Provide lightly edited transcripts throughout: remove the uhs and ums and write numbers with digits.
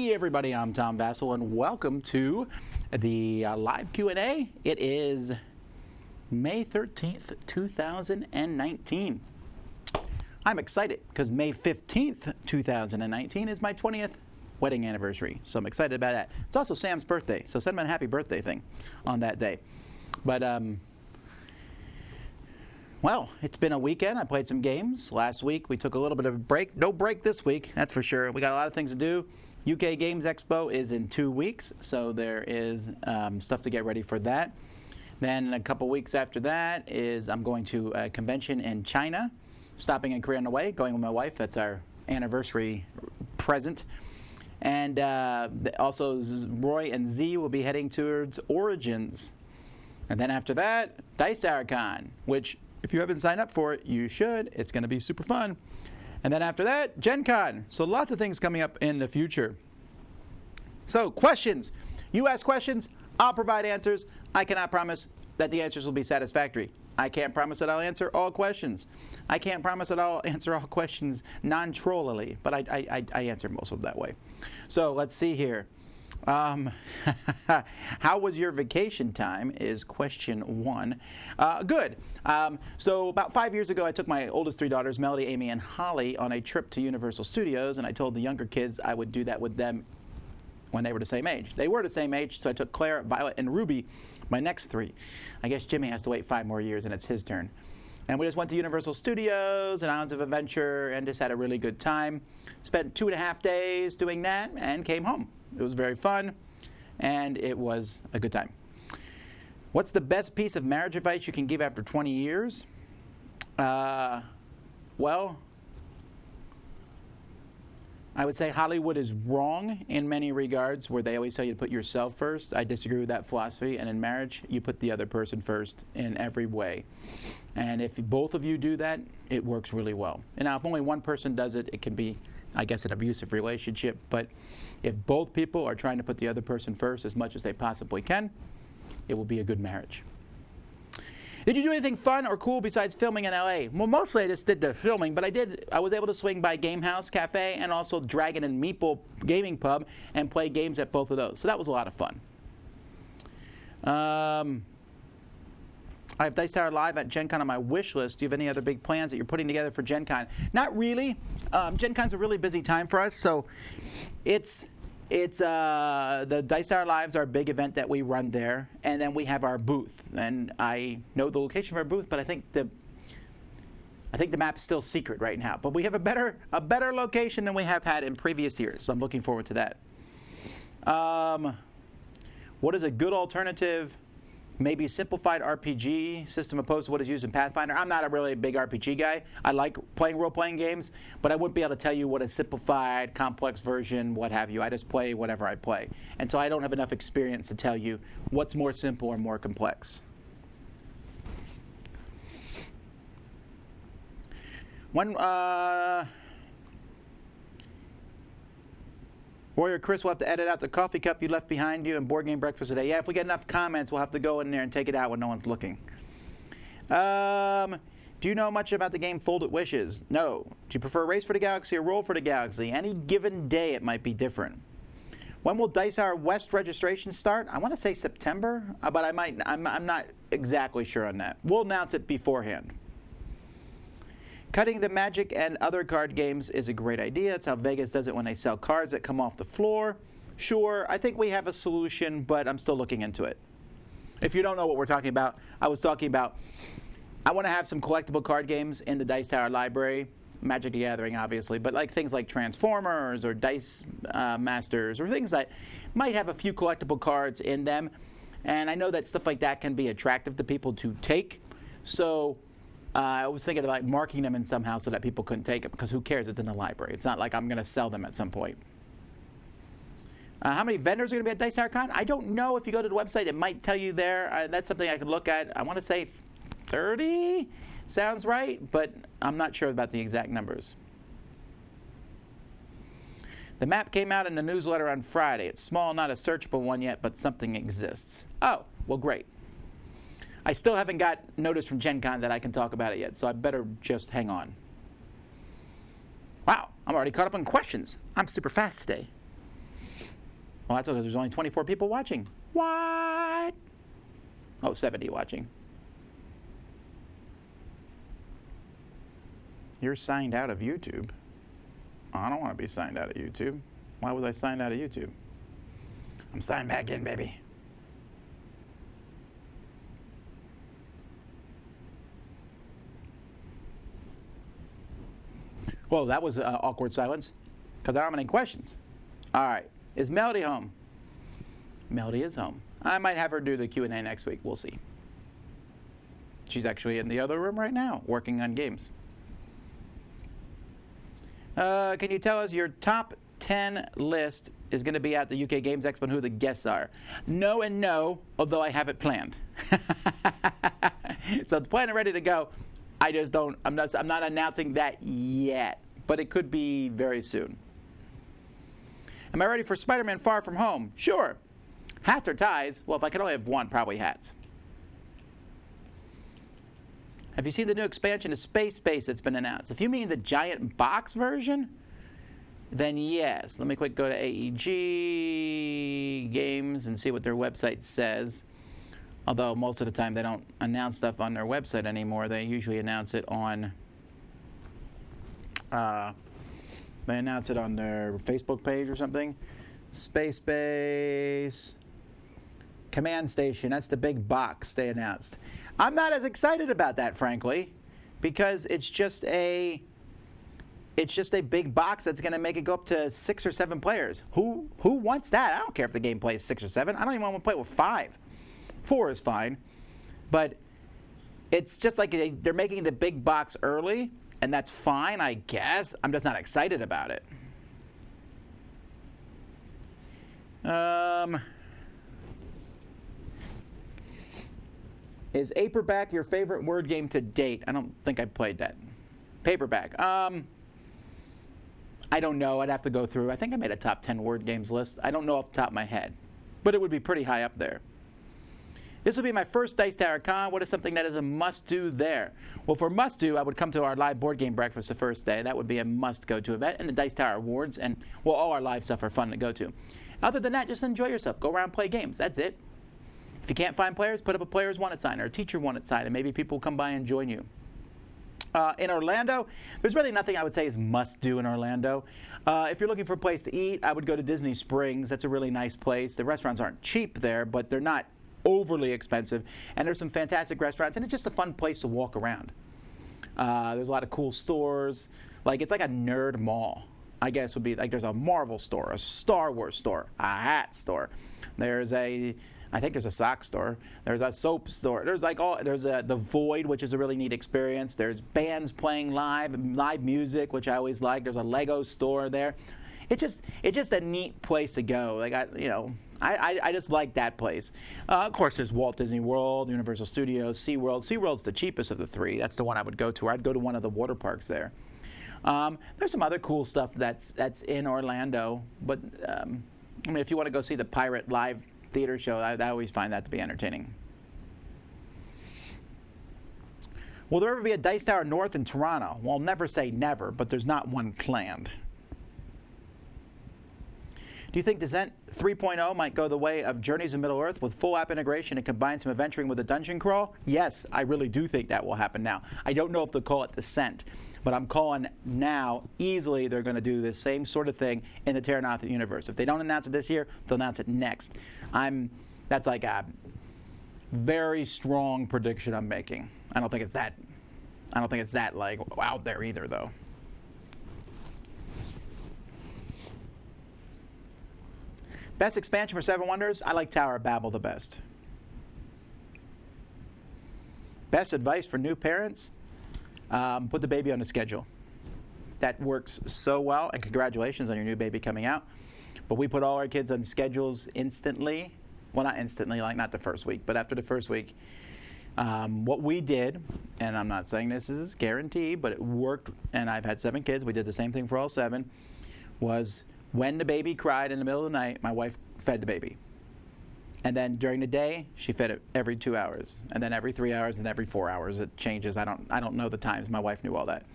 Hey everybody, I'm Tom Vasel and welcome to the live Q&A. It is May 13th, 2019. I'm excited because May 15th, 2019 is my 20th wedding anniversary, so I'm excited about that. It's also Sam's birthday, so send him a happy birthday thing on that day. But well, it's been a weekend. I played some games. Last week we took a little bit of a break. No break this week, that's for sure. We got a lot of things to do. UK Games Expo is in 2 weeks, so there is stuff to get ready for that. Then a couple weeks after that is I'm going to a convention in China, stopping in Korea on the way, going with my wife. That's our anniversary present. And also Roy and Z will be heading towards Origins. And then after that, Dice Tower Con, which if you haven't signed up for it, you should. It's going to be super fun. And then after that, Gen Con. So lots of things coming up in the future. So questions. You ask questions, I'll provide answers. I cannot promise that the answers will be satisfactory. I can't promise that I'll answer all questions. I can't promise that I'll answer all questions non-trollily, but I answer most of them that way. So let's see here. How was your vacation time is question one. Good. So about 5 years ago, I took my oldest 3 daughters, Melody, Amy, and Holly, on a trip to Universal Studios, and I told the younger kids I would do that with them when they were the same age. They were the same age, so I took Claire, Violet, and Ruby, my next 3. I guess Jimmy has to wait 5 more years, and it's his turn. And we just went to Universal Studios and Islands of Adventure and just had a really good time. Spent 2.5 days doing that and came home. It was very fun, and it was a good time. What's the best piece of marriage advice you can give after 20 years? Well, I would say Hollywood is wrong in many regards, where they always tell you to put yourself first. I disagree with that philosophy, and in marriage, you put the other person first in every way. And if both of you do that, it works really well. And now, if only one person does it, it can be, I guess, an abusive relationship. But if both people are trying to put the other person first as much as they possibly can, it will be a good marriage. Did you do anything fun or cool besides filming in LA? Well, mostly I just did the filming, but I was able to swing by Game House Cafe and also Dragon and Meeple Gaming Pub and play games at both of those. So that was a lot of fun. I have Dice Tower Live at Gen Con on my wish list. Do you have any other big plans that you're putting together for Gen Con? Not really. Gen Con's a really busy time for us, so it's the Dice Tower Live's our big event that we run there, and then we have our booth. And I know the location of our booth, but I think the map is still secret right now. But we have a better location than we have had in previous years, so I'm looking forward to that. What is a good alternative, maybe simplified RPG system opposed to what is used in Pathfinder? I'm not a really big RPG guy. I like playing role-playing games, but I wouldn't be able to tell you what a simplified, complex version, what have you. I just play whatever I play. And so I don't have enough experience to tell you what's more simple or more complex. Warrior Chris will have to edit out the coffee cup you left behind you and board game breakfast today. Yeah, if we get enough comments, we'll have to go in there and take it out when no one's looking. Do you know much about the game Folded Wishes? No. Do you prefer Race for the Galaxy or Roll for the Galaxy? Any given day it might be different. When will Dice Tower West registration start? I want to say September, but I'm not exactly sure on that. We'll announce it beforehand. Cutting the Magic and other card games is a great idea. That's how Vegas does it when they sell cards that come off the floor. Sure, I think we have a solution, but I'm still looking into it. If you don't know what we're talking about, I was talking about, I want to have some collectible card games in the Dice Tower library. Magic the Gathering, obviously, but like things like Transformers or Dice Masters or things that might have a few collectible cards in them. And I know that stuff like that can be attractive to people to take. So I was thinking about marking them in somehow so that people couldn't take it, because who cares? It's in the library. It's not like I'm going to sell them at some point. How many vendors are going to be at Dice Tower Con? I don't know. If you go to the website, it might tell you there. That's something I could look at. I want to say 30 sounds right, but I'm not sure about the exact numbers. The map came out in the newsletter on Friday. It's small, not a searchable one yet, but something exists. Oh, well, great. I still haven't got notice from Gen Con that I can talk about it yet, so I better just hang on. Wow, I'm already caught up on questions. I'm super fast today. Well, that's because there's only 24 people watching. What? Oh, 70 watching. You're signed out of YouTube. Oh, I don't want to be signed out of YouTube. Why was I signed out of YouTube? I'm signed back in, baby. Whoa, that was awkward silence because I don't have any questions. All right, is Melody home? Melody is home. I might have her do the Q&A next week. We'll see. She's actually in the other room right now working on games. Can you tell us your top 10 list is going to be at the UK Games Expo and who the guests are? No and no, although I have it planned. So it's planned and ready to go. I just don't, I'm not announcing that yet, but it could be very soon. Am I ready for Spider-Man Far From Home? Sure. Hats or ties? Well, if I can only have one, probably hats. Have you seen the new expansion of Space that's been announced? If you mean the giant box version, then yes. Let me quick go to AEG Games and see what their website says. Although most of the time they don't announce stuff on their website anymore. They usually announce it on their Facebook page or something. Space Command Station. That's the big box they announced. I'm not as excited about that, frankly, because it's just a big box that's going to make it go up to 6 or 7 players. Who wants that? I don't care if the game plays 6 or 7. I don't even want to play with 5. 4 is fine, but it's just like they're making the big box early, and that's fine, I guess. I'm just not excited about it. Is Paperback your favorite word game to date? I don't think I played that. Paperback. I don't know. I'd have to go through. I think I made a top 10 word games list. I don't know off the top of my head, but it would be pretty high up there. This will be my first Dice Tower Con. What is something that is a must-do there? Well, for must-do, I would come to our live board game breakfast the first day. That would be a must-go-to event. And the Dice Tower Awards. And, well, all our live stuff are fun to go to. Other than that, just enjoy yourself. Go around and play games. That's it. If you can't find players, put up a players wanted sign or a teacher wanted sign, and maybe people will come by and join you. In Orlando, there's really nothing I would say is must-do in Orlando. If you're looking for a place to eat, I would go to Disney Springs. That's a really nice place. The restaurants aren't cheap there, but they're not overly expensive. And there's some fantastic restaurants, and it's just a fun place to walk around. There's a lot of cool stores. It's like a nerd mall, I guess would be. Like there's a Marvel store, a Star Wars store, a hat store. I think there's a sock store. There's a soap store. There's the Void, which is a really neat experience. There's bands playing live music, which I always like. There's a Lego store there. It's just a neat place to go. I just like that place. Of course, there's Walt Disney World, Universal Studios, SeaWorld. SeaWorld's the cheapest of the 3. That's the one I would go to. I'd go to one of the water parks there. There's some other cool stuff that's in Orlando, but if you want to go see the Pirate live theater show, I always find that to be entertaining. Will there ever be a Dice Tower North in Toronto? Well, never say never, but there's not one planned. Do you think Descent 3.0 might go the way of Journeys of Middle-earth with full app integration and combine some adventuring with a dungeon crawl? Yes, I really do think that will happen now. I don't know if they'll call it Descent, but I'm calling now easily they're going to do the same sort of thing in the Terranatha universe. If they don't announce it this year, they'll announce it next. That's like a very strong prediction I'm making. I don't think it's that out there either, though. Best expansion for Seven Wonders? I like Tower of Babel the best. Best advice for new parents? Put the baby on the schedule. That works so well, and congratulations on your new baby coming out. But we put all our kids on schedules instantly. Well, not instantly, not the first week, but after the first week. What we did, and I'm not saying this is guaranteed, but it worked, and I've had 7 kids. We did the same thing for all 7, was when the baby cried in the middle of the night, my wife fed the baby. And then during the day, she fed it every 2 hours, and then every 3 hours, and every 4 hours. It changes. I don't know the times. My wife knew all that.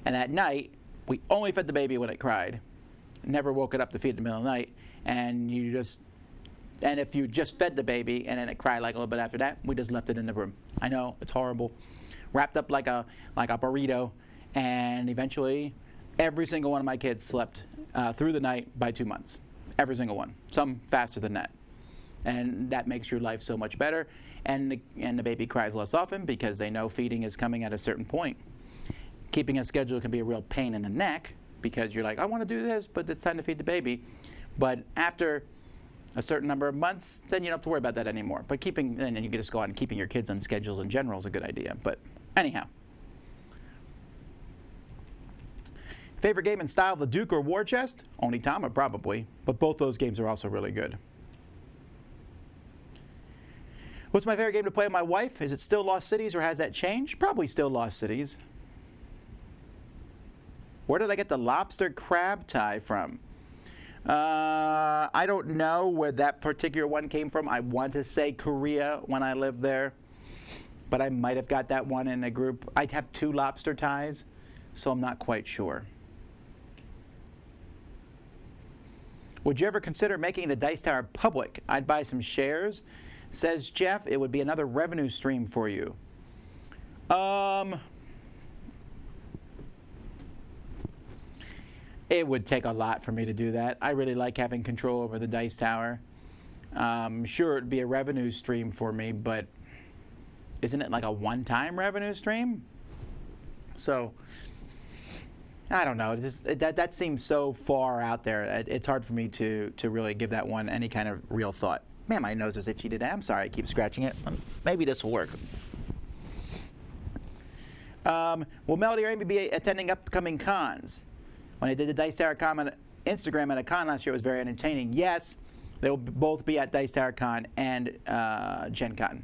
And at night, we only fed the baby when it cried, never woke it up to feed it in the middle of the night, and if you just fed the baby and then it cried like a little bit after that, we just left it in the room. I know, it's horrible. Wrapped up like a burrito, and eventually every single one of my kids slept through the night by 2 months. Every single one. Some faster than that. And that makes your life so much better. And the baby cries less often because they know feeding is coming at a certain point. Keeping a schedule can be a real pain in the neck because you're like, I want to do this, but it's time to feed the baby. But after a certain number of months, then you don't have to worry about that anymore. But and then you can just go out and keeping your kids on schedules in general is a good idea. But anyhow. Favorite game and style of the Duke or War Chest? Only Tama, probably. But both those games are also really good. What's my favorite game to play with my wife? Is it still Lost Cities or has that changed? Probably still Lost Cities. Where did I get the lobster crab tie from? I don't know where that particular one came from. I want to say Korea when I lived there. But I might have got that one in a group. I'd have 2 lobster ties, so I'm not quite sure. Would you ever consider making the Dice Tower public? I'd buy some shares. Says Jeff, it would be another revenue stream for you. It would take a lot for me to do that. I really like having control over the Dice Tower. Sure, it'd be a revenue stream for me, but isn't it like a one-time revenue stream? So, I don't know. That seems so far out there. It's hard for me to really give that one any kind of real thought. Man, my nose is itchy today. I'm sorry I keep scratching it. Maybe this will work. Will Melody or Amy be attending upcoming cons? When I did the Dice Tower Con on Instagram at a con last year, it was very entertaining. Yes, they will both be at Dice Tower Con and Gen Con.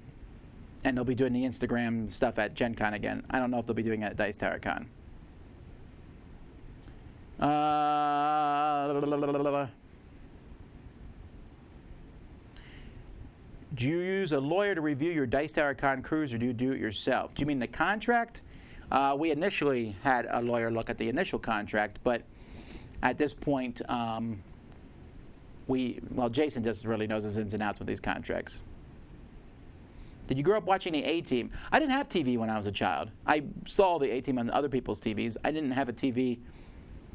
And they'll be doing the Instagram stuff at Gen Con again. I don't know if they'll be doing it at Dice Tower Con. Do you use a lawyer to review your Dice Tower Con cruise, or do you do it yourself? Do you mean the contract? We initially had a lawyer look at the initial contract, but at this point, Jason just really knows his ins and outs with these contracts. Did you grow up watching the A-Team? I didn't have TV when I was a child. I saw the A-Team on other people's TVs. I didn't have a TV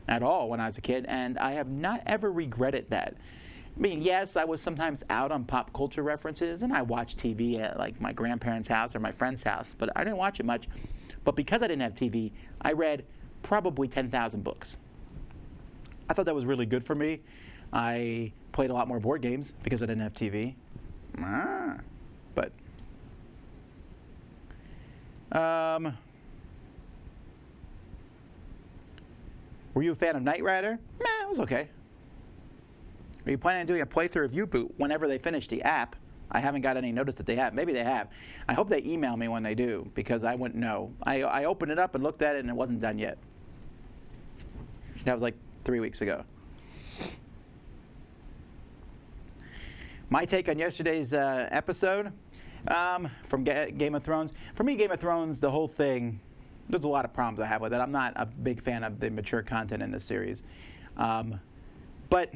at all when I was a kid, and I have not ever regretted that. I mean, yes, I was sometimes out on pop culture references, and I watched TV at like my grandparents' house or my friend's house, but I didn't watch it much. But because I didn't have TV, I read probably 10,000 books. I thought that was really good for me. I played a lot more board games because I didn't have TV. But were you a fan of Knight Rider? It was okay. Are you planning on doing a playthrough of U-Boot whenever they finish the app? I haven't got any notice that they have. Maybe they have. I hope they email me when they do, because I wouldn't know. I opened it up and looked at it, and it wasn't done yet. That was like 3 weeks ago. My take on yesterday's episode from Game of Thrones. For me, Game of Thrones, the whole thing, there's a lot of problems I have with it. I'm not a big fan of the mature content in this series. But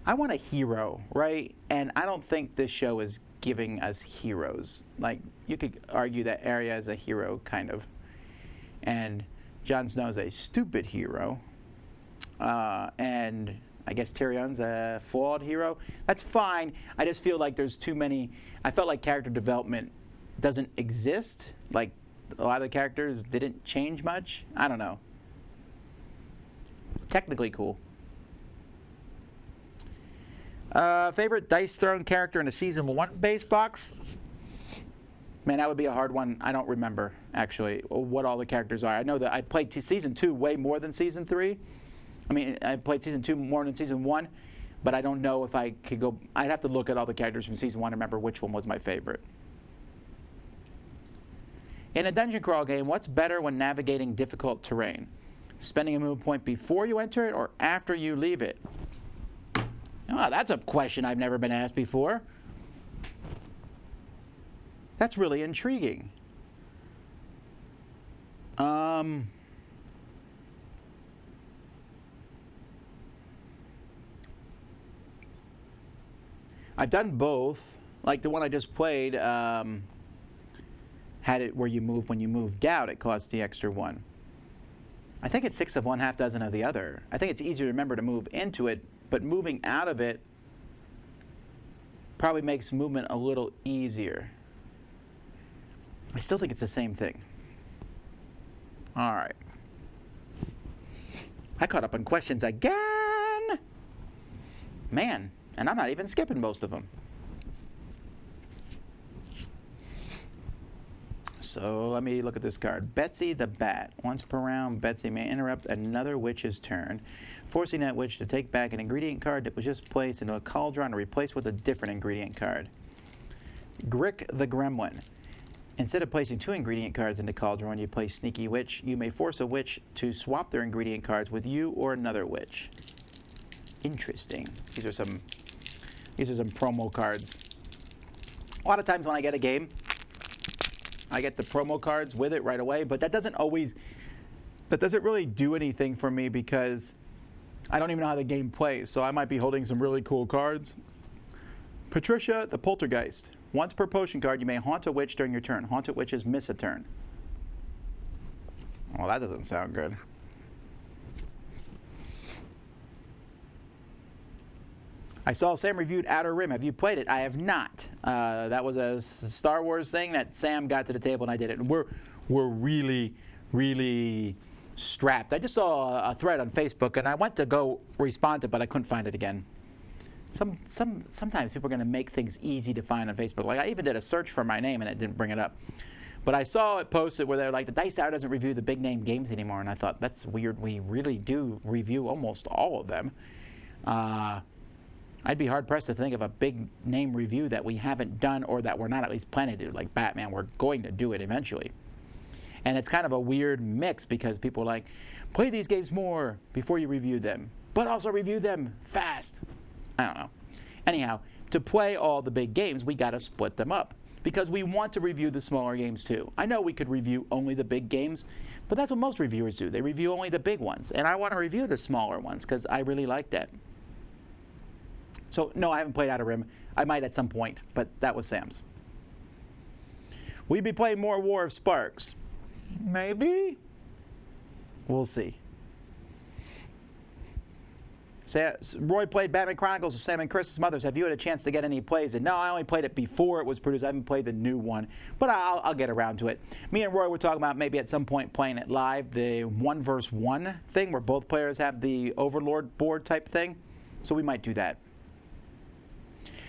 I want a hero, right? And I don't think this show is giving us heroes. Like, you could argue that Arya is a hero, kind of. And Jon Snow is a stupid hero. And I guess Tyrion's a flawed hero. That's fine. I just feel like there's too many. I felt like character development doesn't exist. Like, a lot of the characters didn't change much. I don't know. Technically cool. Favorite Dice Throne character in a Season 1 base box? Man, that would be a hard one. I don't remember, actually, what all the characters are. I know that I played Season 2 way more than Season 3. I mean, I played Season 2 more than Season 1, but I don't know if I could go. I'd have to look at all the characters from Season 1 to remember which one was my favorite. In a dungeon crawl game, what's better when navigating difficult terrain? Spending a move point before you enter it or after you leave it? Oh, that's a question I've never been asked before. That's really intriguing. I've done both. Like the one I just played had it where you move when you moved out, it costs the extra 1. I think it's 6 of one, half dozen of the other. I think it's easier to remember to move into it, but moving out of it probably makes movement a little easier. I still think it's the same thing. All right. I caught up on questions again. Man, and I'm not even skipping most of them. So let me look at this card. Betsy the Bat. Once per round, Betsy may interrupt another witch's turn, forcing that witch to take back an ingredient card that was just placed into a cauldron and replaced with a different ingredient card. Grick the Gremlin. Instead of placing 2 ingredient cards into cauldron, you place Sneaky Witch. You may force a witch to swap their ingredient cards with you or another witch. Interesting. These are some promo cards. A lot of times when I get a game, I get the promo cards with it right away, but that doesn't really do anything for me because I don't even know how the game plays, so I might be holding some really cool cards. Patricia the Poltergeist. Once per potion card, you may haunt a witch during your turn. Haunted witches miss a turn. Well, that doesn't sound good. I saw Sam reviewed Outer Rim. Have you played it? I have not. That was a Star Wars thing that Sam got to the table and I did it. And we're really, really strapped. I just saw a thread on Facebook and I went to go respond to it, but I couldn't find it again. Sometimes people are going to make things easy to find on Facebook. Like I even did a search for my name and it didn't bring it up. But I saw it posted where they're like, the Dice Tower doesn't review the big name games anymore. And I thought, that's weird. We really do review almost all of them. I'd be hard-pressed to think of a big-name review that we haven't done or that we're not at least planning to do. Like Batman, we're going to do it eventually. And it's kind of a weird mix because people are like, play these games more before you review them, but also review them fast. I don't know. Anyhow, to play all the big games, we got to split them up because we want to review the smaller games too. I know we could review only the big games, but that's what most reviewers do. They review only the big ones. And I want to review the smaller ones because I really like that. So, no, I haven't played Outer Rim. I might at some point, but that was Sam's. Will you be playing more War of Sparks? Maybe. We'll see. Roy played Batman Chronicles with Sam and Chris's mothers. Have you had a chance to get any plays in? No, I only played it before it was produced. I haven't played the new one, but I'll get around to it. Me and Roy were talking about maybe at some point playing it live, the 1 versus 1 thing where both players have the Overlord board type thing. So we might do that.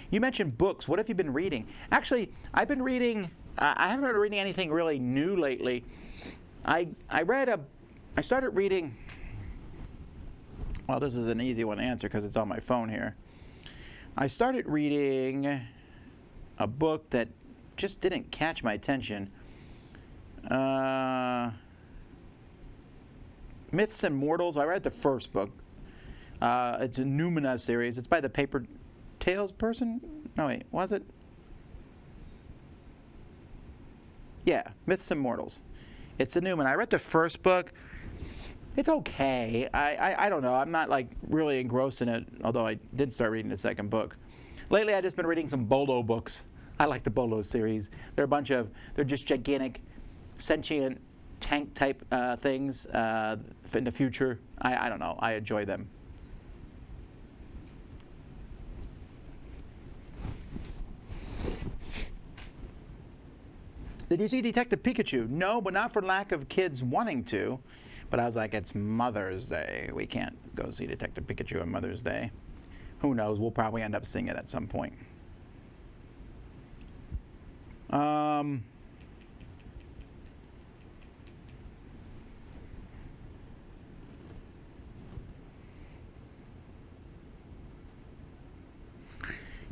You mentioned books. What have you been reading? Actually, I've been reading, I haven't been reading anything really new lately. I started reading, well, this is an easy one to answer because it's on my phone here. I started reading a book that just didn't catch my attention. Myths and Mortals. I read the first book. It's a Numina series. It's by the Paper Tales person? No, wait, was it? Yeah, Myths and Mortals. It's a Newman. I read the first book. It's okay. I don't know. I'm not like really engrossed in it, although I did start reading the second book. Lately, I've just been reading some Bolo books. I like the Bolo series. They're just gigantic, sentient tank type things in the future. I don't know. I enjoy them. Did you see Detective Pikachu? No, but not for lack of kids wanting to. But I was like, it's Mother's Day. We can't go see Detective Pikachu on Mother's Day. Who knows? We'll probably end up seeing it at some point.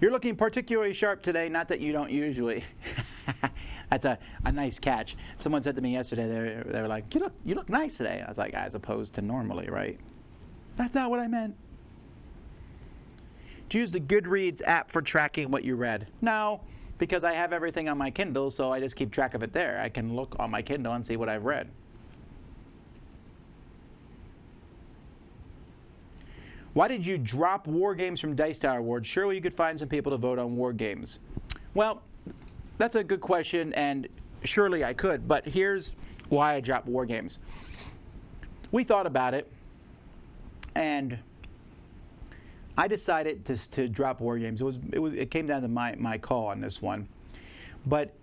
You're looking particularly sharp today, not that you don't usually. That's a nice catch. Someone said to me yesterday, they were like, you look nice today. I was like, as opposed to normally, right? That's not what I meant. Do you use the Goodreads app for tracking what you read? No, because I have everything on my Kindle, so I just keep track of it there. I can look on my Kindle and see what I've read. Why did you drop Wargames from Dice Tower Awards? Surely you could find some people to vote on Wargames. Well, that's a good question, and surely I could, but here's why I dropped Wargames. We thought about it, and I decided to drop Wargames. It came down to my call on this one. But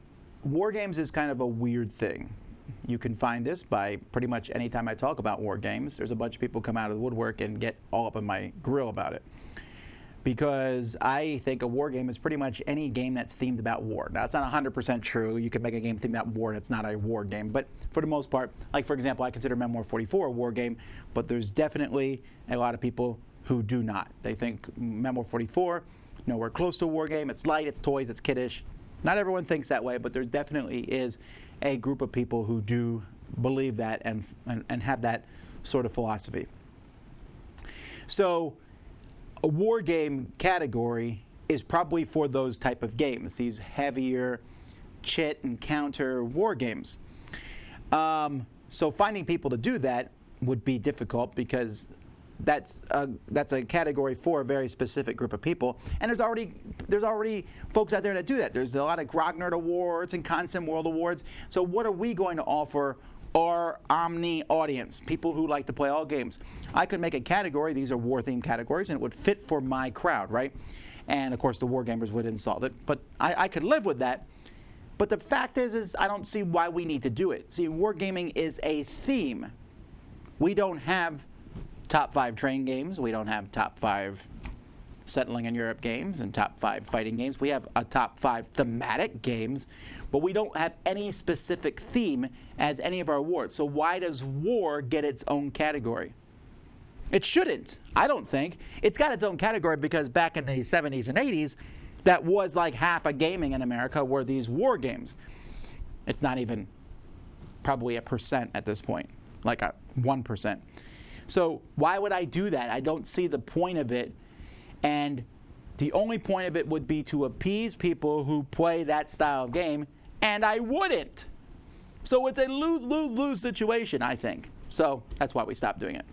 Wargames is kind of a weird thing. You can find this by pretty much any time I talk about Wargames. There's a bunch of people come out of the woodwork and get all up in my grill about it. Because I think a war game is pretty much any game that's themed about war. Now, it's not 100% true. You can make a game themed about war and it's not a war game. But for the most part, like for example, I consider Memoir 44 a war game, but there's definitely a lot of people who do not. They think Memoir 44, nowhere close to a war game. It's light, it's toys, it's kiddish. Not everyone thinks that way, but there definitely is a group of people who do believe that and have that sort of philosophy. So a war game category is probably for those type of games, these heavier chit and counter war games. So finding people to do that would be difficult because that's a category for a very specific group of people, and there's already folks out there that do that. There's a lot of Grognard Awards and Consim World Awards. So what are we going to offer our omni audience, people who like to play all games? I could make a category, these are war-themed categories, and it would fit for my crowd, right? And of course the war gamers would insult it, but I could live with that. But the fact is I don't see why we need to do it. See, wargaming is a theme. We don't have top 5 train games. We don't have top 5 settling in Europe games and top 5 fighting games. We have a top 5 thematic games, but we don't have any specific theme as any of our awards. So why does war get its own category? It shouldn't, I don't think. It's got its own category because back in the 70s and 80s, that was like half of gaming in America were these war games. It's not even probably 1% at this point, like a 1%. So why would I do that? I don't see the point of it. And the only point of it would be to appease people who play that style of game, and I wouldn't. So it's a lose-lose-lose situation, I think. So that's why we stopped doing it.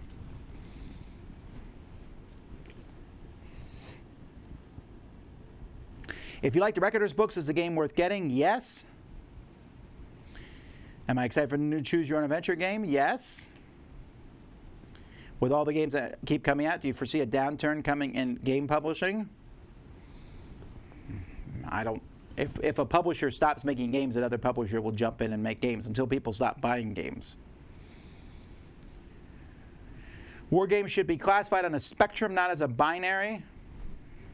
If you like the Recorders books, is the game worth getting? Yes. Am I excited for the new Choose Your Own Adventure game? Yes. With all the games that keep coming out, do you foresee a downturn coming in game publishing? I don't. If a publisher stops making games, another publisher will jump in and make games until people stop buying games. War games should be classified on a spectrum, not as a binary.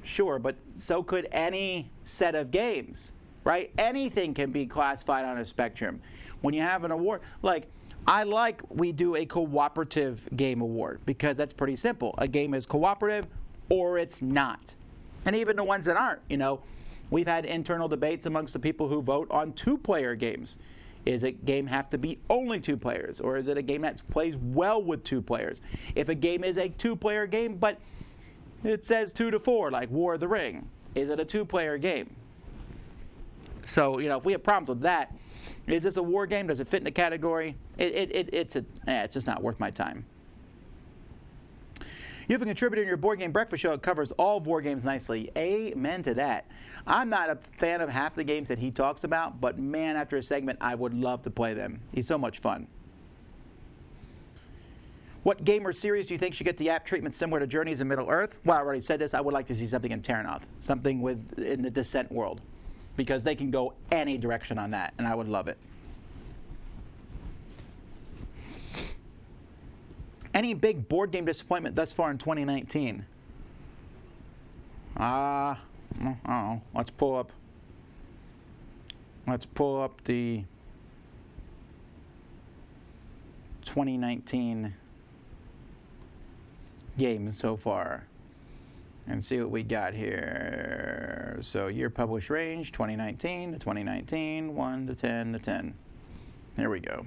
Sure, but so could any set of games, right? Anything can be classified on a spectrum. When you have an award, like we do a cooperative game award because that's pretty simple. A game is cooperative or it's not. And even the ones that aren't, we've had internal debates amongst the people who vote on 2-player games. Is a game have to be only 2 players, or is it a game that plays well with 2 players? If a game is a 2-player game, but it says 2 to 4, like War of the Ring, is it a 2-player game? So, if we have problems with that, is this a war game? Does it fit in the category? It's just not worth my time. You have a contributor in your Board Game Breakfast show. It covers all of war games nicely. Amen to that. I'm not a fan of half the games that he talks about, but man, after a segment, I would love to play them. He's so much fun. What game or series do you think should get the app treatment similar to Journeys in Middle-earth? Well, I already said this. I would like to see something in Terranoth, something in the Descent world, because they can go any direction on that, and I would love it. Any big board game disappointment thus far in 2019? I don't know. Let's pull up the 2019 games so far and see what we got here. So year published range 2019 to 2019, 1 to 10 to 10. There we go.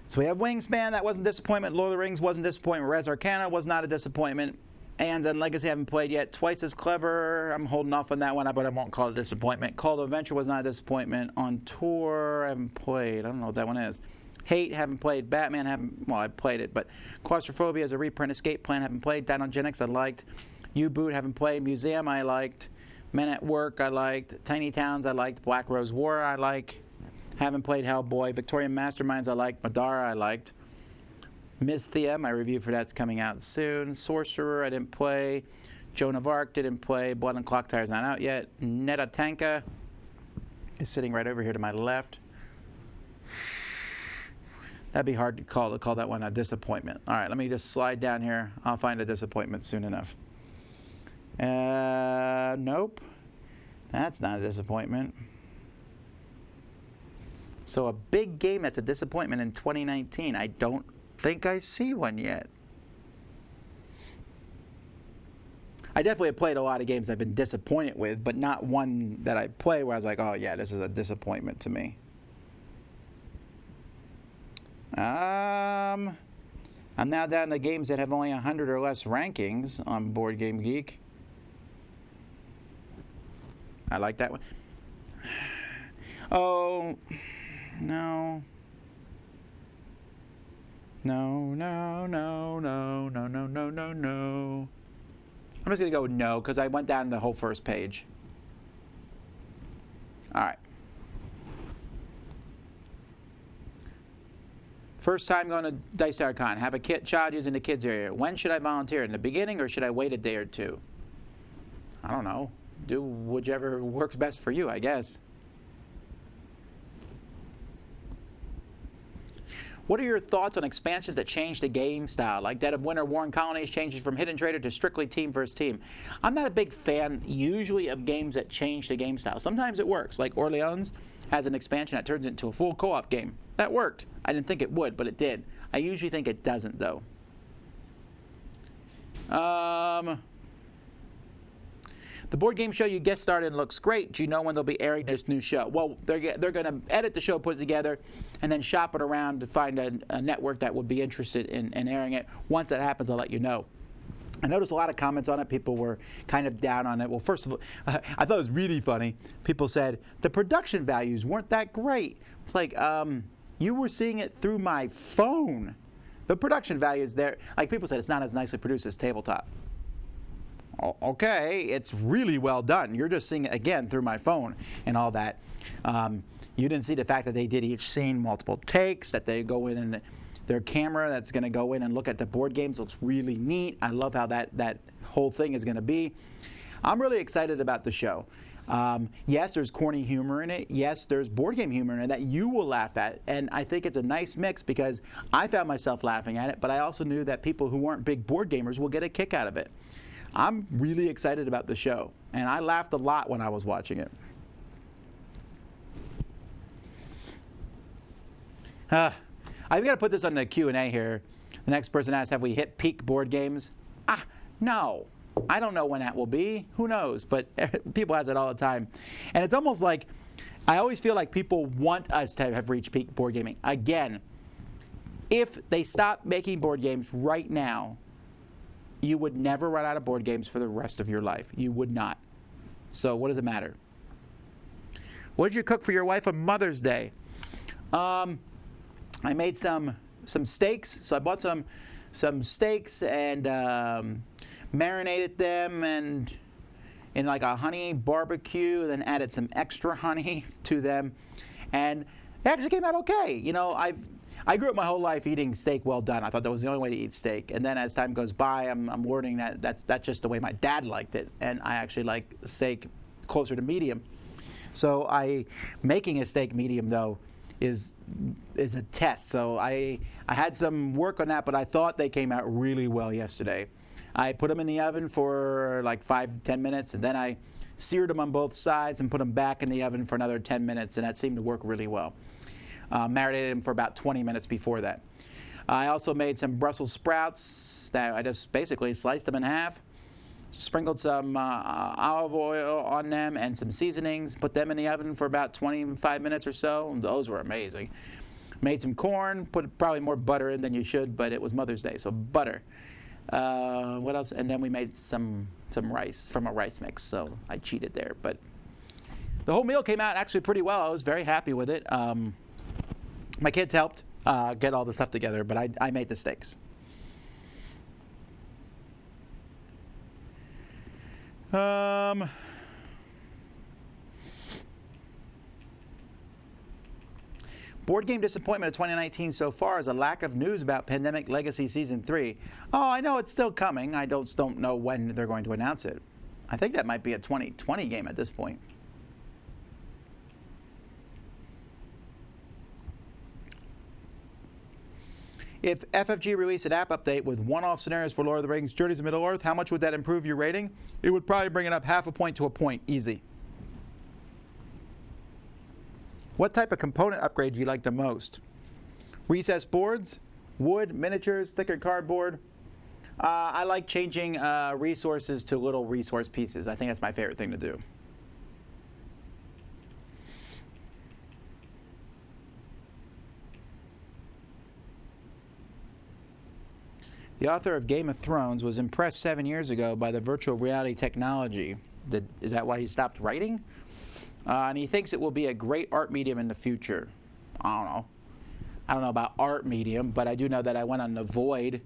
So we have Wingspan, that wasn't a disappointment. Lord of the Rings wasn't a disappointment. Res Arcana was not a disappointment. Ands and Legacy I haven't played yet. Twice as Clever, I'm holding off on that one, but I won't call it a disappointment. Call to Adventure was not a disappointment. On Tour, I haven't played. I don't know what that one is. Hate, haven't played. Batman, I played it, but Claustrophobia is a reprint. Escape Plan, haven't played. Dinogenics, I liked. U-Boot, haven't played. Museum, I liked. Men at Work, I liked. Tiny Towns, I liked. Black Rose War, I like. Haven't played Hellboy. Victorian Masterminds, I liked. Madara, I liked. Mysthia, my review for that's coming out soon. Sorcerer, I didn't play. Joan of Arc, didn't play. Blood and Clock Tower's not out yet. Netatanka is sitting right over here to my left. That'd be hard to call that one a disappointment. All right, let me just slide down here. I'll find a disappointment soon enough. Nope. That's not a disappointment. So a big game that's a disappointment in 2019. I don't think I see one yet. I definitely have played a lot of games I've been disappointed with, but not one that I play where I was like, oh yeah, this is a disappointment to me. I'm now down to games that have only 100 or less rankings on Board Game Geek. I like that one. Oh, no. No, no, no, no, no, no, no, no, no. I'm just going to go with no because I went down the whole first page. All right. First time going to Dice Tower Con. Have a child using the kids area. When should I volunteer? In the beginning or should I wait a day or two? I don't know. Do whichever works best for you, I guess. What are your thoughts on expansions that change the game style, like Dead of Winter, War and Colonies changes from Hidden Trader to strictly team versus team? I'm not a big fan usually of games that change the game style. Sometimes it works, like Orleans has an expansion that turns into a full co-op game. That worked. I didn't think it would, but it did. I usually think it doesn't, though. The board game show you guest starred in looks great. Do you know when they'll be airing this new show? Well, they're going to edit the show, put it together, and then shop it around to find a network that would be interested in airing it. Once that happens, I'll let you know. I noticed a lot of comments on it. People were kind of down on it. Well, first of all, I thought it was really funny. People said the production values weren't that great. It's like, you were seeing it through my phone. The production values there, like people said, it's not as nicely produced as Tabletop. Okay, it's really well done. You're just seeing it again through my phone and all that. You didn't see the fact that they did each scene multiple takes, that they go in and their camera that's going to go in and look at the board games looks really neat. I love how that whole thing is going to be. I'm really excited about the show. Yes, there's corny humor in it. Yes, there's board game humor in it that you will laugh at. And I think it's a nice mix because I found myself laughing at it, but I also knew that people who weren't big board gamers will get a kick out of it. I'm really excited about the show, and I laughed a lot when I was watching it. I've got to put this on the Q&A here. The next person asks, have we hit peak board games? No. I don't know when that will be. Who knows? But people ask it all the time. And it's almost like, I always feel like people want us to have reached peak board gaming. Again, if they stop making board games right now, you would never run out of board games for the rest of your life. You would not. So what does it matter? What did you cook for your wife on Mother's Day? I made some steaks. So I bought some steaks and marinated them and in like a honey barbecue, then added some extra honey to them, and it actually came out okay. You know, I grew up my whole life eating steak well done. I thought that was the only way to eat steak. And then as time goes by, I'm learning that that's just the way my dad liked it. And I actually like steak closer to medium. So making a steak medium, though, is a test. So I had some work on that, but I thought they came out really well yesterday. I put them in the oven for like 5-10 minutes, and then I seared them on both sides and put them back in the oven for another 10 minutes, and that seemed to work really well. Marinated them for about 20 minutes before that. I also made some Brussels sprouts that I just basically sliced them in half, sprinkled some olive oil on them and some seasonings, put them in the oven for about 25 minutes or so. Those were amazing. Made some corn, put probably more butter in than you should, but it was Mother's Day, so butter. What else? And then we made some rice from a rice mix, so I cheated there. But the whole meal came out actually pretty well. I was very happy with it. My kids helped. get all the stuff together, but I made the stakes. Board game disappointment of 2019 so far is a lack of news about Pandemic Legacy Season 3. Oh, I know it's still coming. I don't know when they're going to announce it. I think that might be a 2020 game at this point. If FFG released an app update with one-off scenarios for Lord of the Rings, Journeys of Middle-earth, how much would that improve your rating? It would probably bring it up half a point to a point, easy. What type of component upgrade do you like the most? Recessed boards, wood, miniatures, thicker cardboard. I like changing resources to little resource pieces. I think that's my favorite thing to do. The author of Game of Thrones was impressed 7 years ago by the virtual reality technology. Is that why he stopped writing? And he thinks it will be a great art medium in the future. I don't know. I don't know about art medium, but I do know that I went on The Void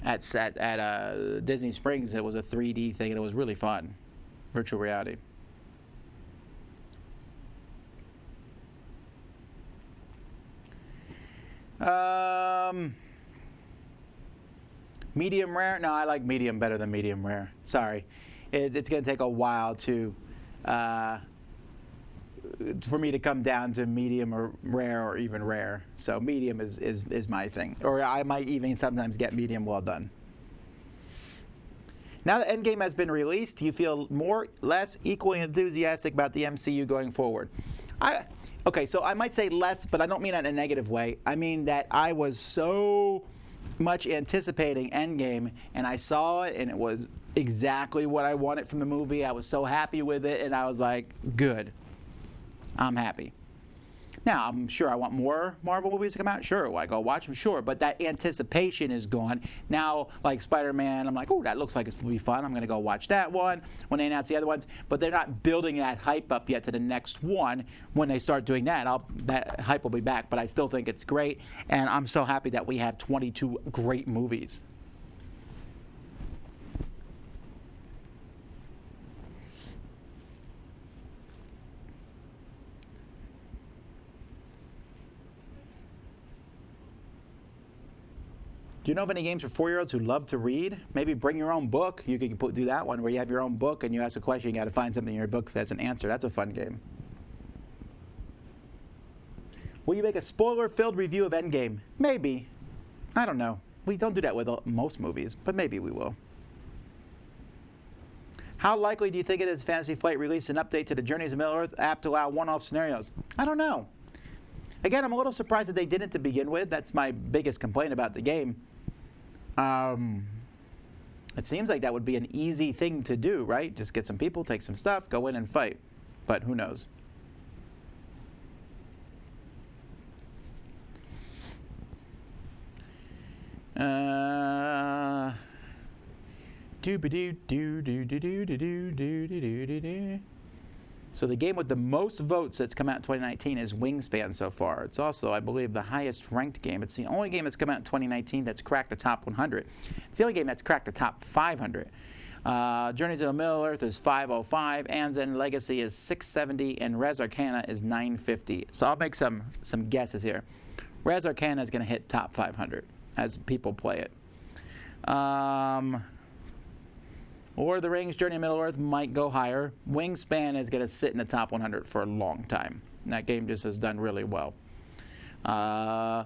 at Disney Springs. It was a 3D thing, and it was really fun. Virtual reality. Medium rare? No, I like medium better than medium rare. Sorry. It's going to take a while for me to come down to medium or rare or even rare. So medium is my thing. Or I might even sometimes get medium well done. Now that Endgame has been released, do you feel more, less, equally enthusiastic about the MCU going forward? Okay, so I might say less, but I don't mean that in a negative way. I mean that I was so much anticipating Endgame, and I saw it, and it was exactly what I wanted from the movie. I was so happy with it, and I was like, good. I'm happy. Now, I'm sure I want more Marvel movies to come out. Sure, will I go watch them? Sure, but that anticipation is gone. Now, like Spider-Man, I'm like, oh, that looks like it's going to be fun. I'm going to go watch that one when they announce the other ones. But they're not building that hype up yet to the next one. When they start doing that, that hype will be back. But I still think it's great, and I'm so happy that we have 22 great movies. Do you know of any games for 4-year-olds who love to read? Maybe bring your own book. You can do that one where you have your own book and you ask a question, you got to find something in your book that's an answer. That's a fun game. Will you make a spoiler-filled review of Endgame? Maybe. I don't know. We don't do that with most movies, but maybe we will. How likely do you think it is Fantasy Flight released an update to the Journeys of Middle-earth app to allow one-off scenarios? I don't know. Again, I'm a little surprised that they didn't to begin with. That's my biggest complaint about the game. It seems like that would be an easy thing to do, right? Just get some people, take some stuff, go in and fight. But who knows? So the game with the most votes that's come out in 2019 is Wingspan so far. It's also, I believe, the highest ranked game. It's the only game that's come out in 2019 that's cracked the top 100. It's the only game that's cracked the top 500. Journeys of Middle-earth is 505, Anzen Legacy is 670, and Res Arcana is 950. So I'll make some guesses here. Res Arcana is going to hit top 500 as people play it. Lord of the Rings, Journey of Middle-earth might go higher. Wingspan is going to sit in the top 100 for a long time. And that game just has done really well. I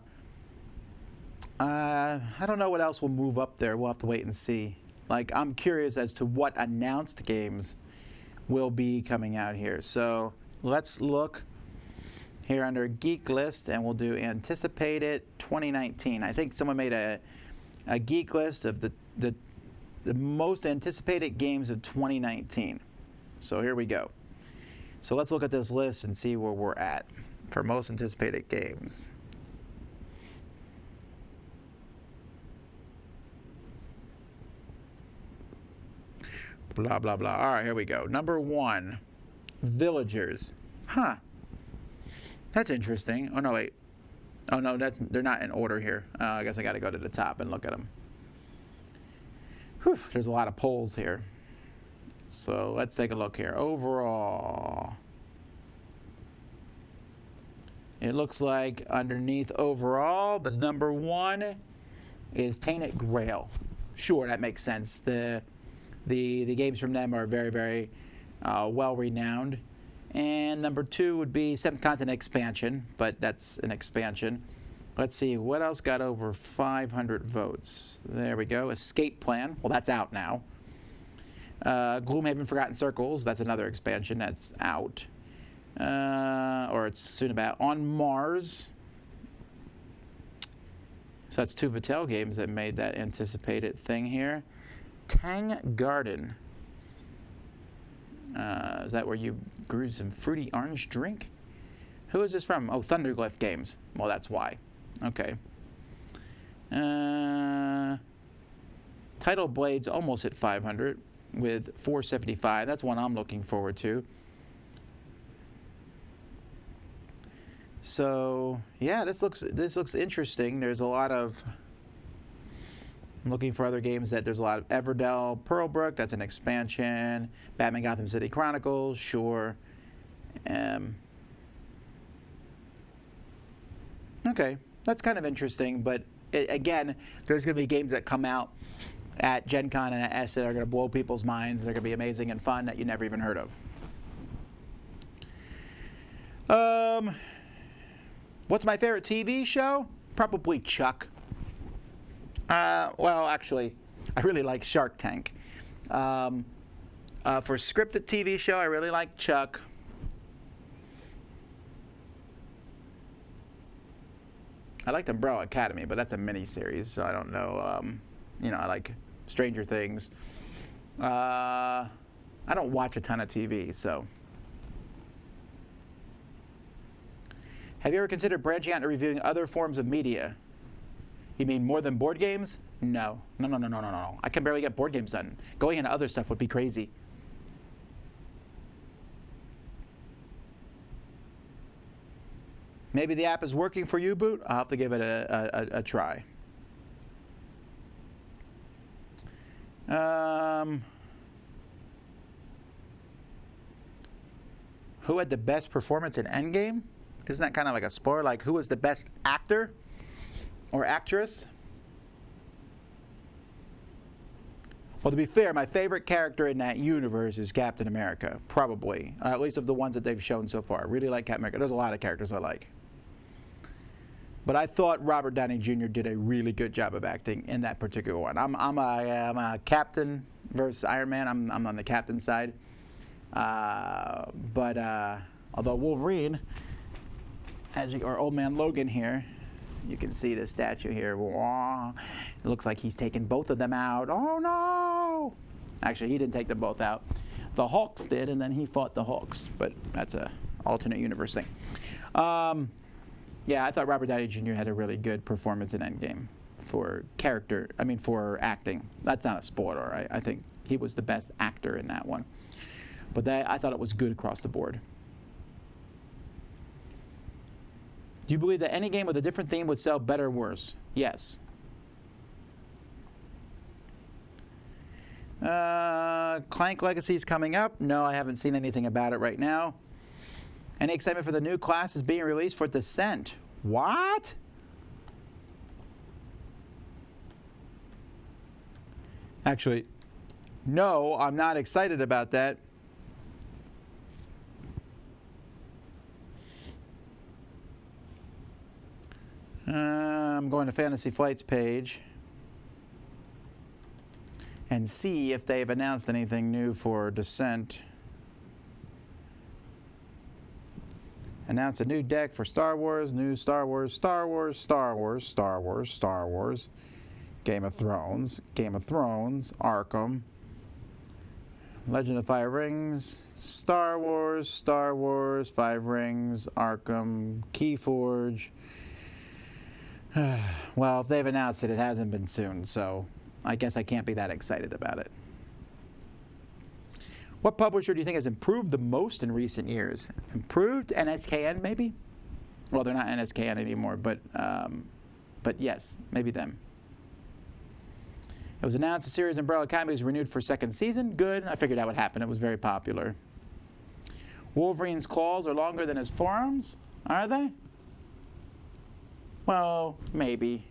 don't know what else will move up there. We'll have to wait and see. Like, I'm curious as to what announced games will be coming out here. So let's look here under Geek List, and we'll do Anticipated 2019. I think someone made a Geek List of the most anticipated games of 2019. So here we go. So let's look at this list and see where we're at for most anticipated games. Blah, blah, blah. All right, here we go. Number 1, Villagers. Huh. That's interesting. Oh, no, wait. Oh no, they're not in order here. I guess I got to go to the top and look at them. Whew, there's a lot of polls here. So let's take a look here. Overall, it looks like underneath overall, the number one is Tainted Grail. Sure, that makes sense. The games from them are very, very well renowned. And number two would be Seventh Continent Expansion, but that's an expansion. Let's see, what else got over 500 votes? There we go. Escape Plan. Well, that's out now. Gloomhaven Forgotten Circles. That's another expansion that's out. Or it's soon about. On Mars. So that's two Mattel games that made that anticipated thing here. Tang Garden. Is that where you grew some fruity orange drink? Who is this from? Oh, Thunderglyph Games. Well, that's why. Okay. Tidal Blades almost hit 500 with 475. That's one I'm looking forward to. So yeah, this looks interesting. There's a lot of. I'm looking for other games that there's a lot of Everdell, Pearlbrook. That's an expansion. Batman Gotham City Chronicles. Sure. Okay, that's kind of interesting. But again, there's going to be games that come out at Gen Con and at S that are going to blow people's minds. They're going to be amazing and fun that you never even heard of. What's my favorite TV show? Probably Chuck. Well, actually, I really like Shark Tank. For scripted TV show, I really like Chuck. I liked Umbrella Academy, but that's a mini-series, so I don't know. I like Stranger Things. I don't watch a ton of TV, so. Have you ever considered branching out and reviewing other forms of media? You mean more than board games? No. No. I can barely get board games done. Going into other stuff would be crazy. Maybe the app is working for you, Boot. I'll have to give it a try. Who had the best performance in Endgame? Isn't that kind of like a spoiler? Like, who was the best actor or actress? Well, to be fair, my favorite character in that universe is Captain America, probably. At least of the ones that they've shown so far. I really like Captain America. There's a lot of characters I like. But I thought Robert Downey Jr. did a really good job of acting in that particular one. I'm a Captain versus Iron Man. I'm on the Captain side. But although Wolverine, or Old Man Logan here, you can see the statue here. It looks like he's taken both of them out. Oh no! Actually, he didn't take them both out. The Hawks did, and then he fought the Hawks. But that's a alternate universe thing. Yeah, I thought Robert Downey Jr. had a really good performance in Endgame for acting. That's not a spoiler. I think he was the best actor in that one. But I thought it was good across the board. Do you believe that any game with a different theme would sell better or worse? Yes. Clank Legacy is coming up. No, I haven't seen anything about it right now. Any excitement for the new classes being released for Descent? What? Actually, no, I'm not excited about that. I'm going to Fantasy Flight's page and see if they've announced anything new for Descent. Announced a new deck for Star Wars, new Star Wars, Star Wars, Star Wars, Star Wars, Star Wars, Game of Thrones, Arkham, Legend of Five Rings, Star Wars, 5 Rings, Arkham, Keyforge. Well, if they've announced it, it hasn't been soon, so I guess I can't be that excited about it. What publisher do you think has improved the most in recent years? Improved? NSKN, maybe? Well, they're not NSKN anymore, but yes, maybe them. It was announced the series Umbrella Academy was renewed for second season. Good. I figured that would happen. It was very popular. Wolverine's claws are longer than his forearms. Are they? Well, maybe.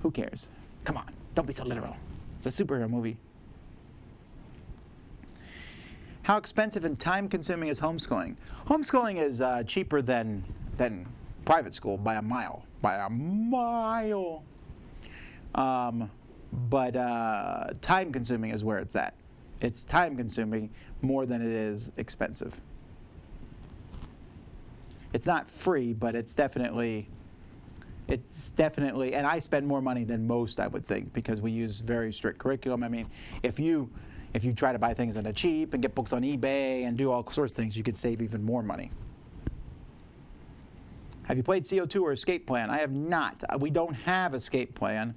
Who cares? Come on. Don't be so literal. It's a superhero movie. How expensive and time-consuming is homeschooling? Homeschooling is cheaper than private school by a mile. By a mile. But time-consuming is where it's at. It's time-consuming more than it is expensive. It's not free, but it's definitely, and I spend more money than most, I would think, because we use very strict curriculum. I mean, if you try to buy things on the cheap and get books on eBay and do all sorts of things, you could save even more money. Have you played CO2 or Escape Plan? I have not. We don't have Escape Plan.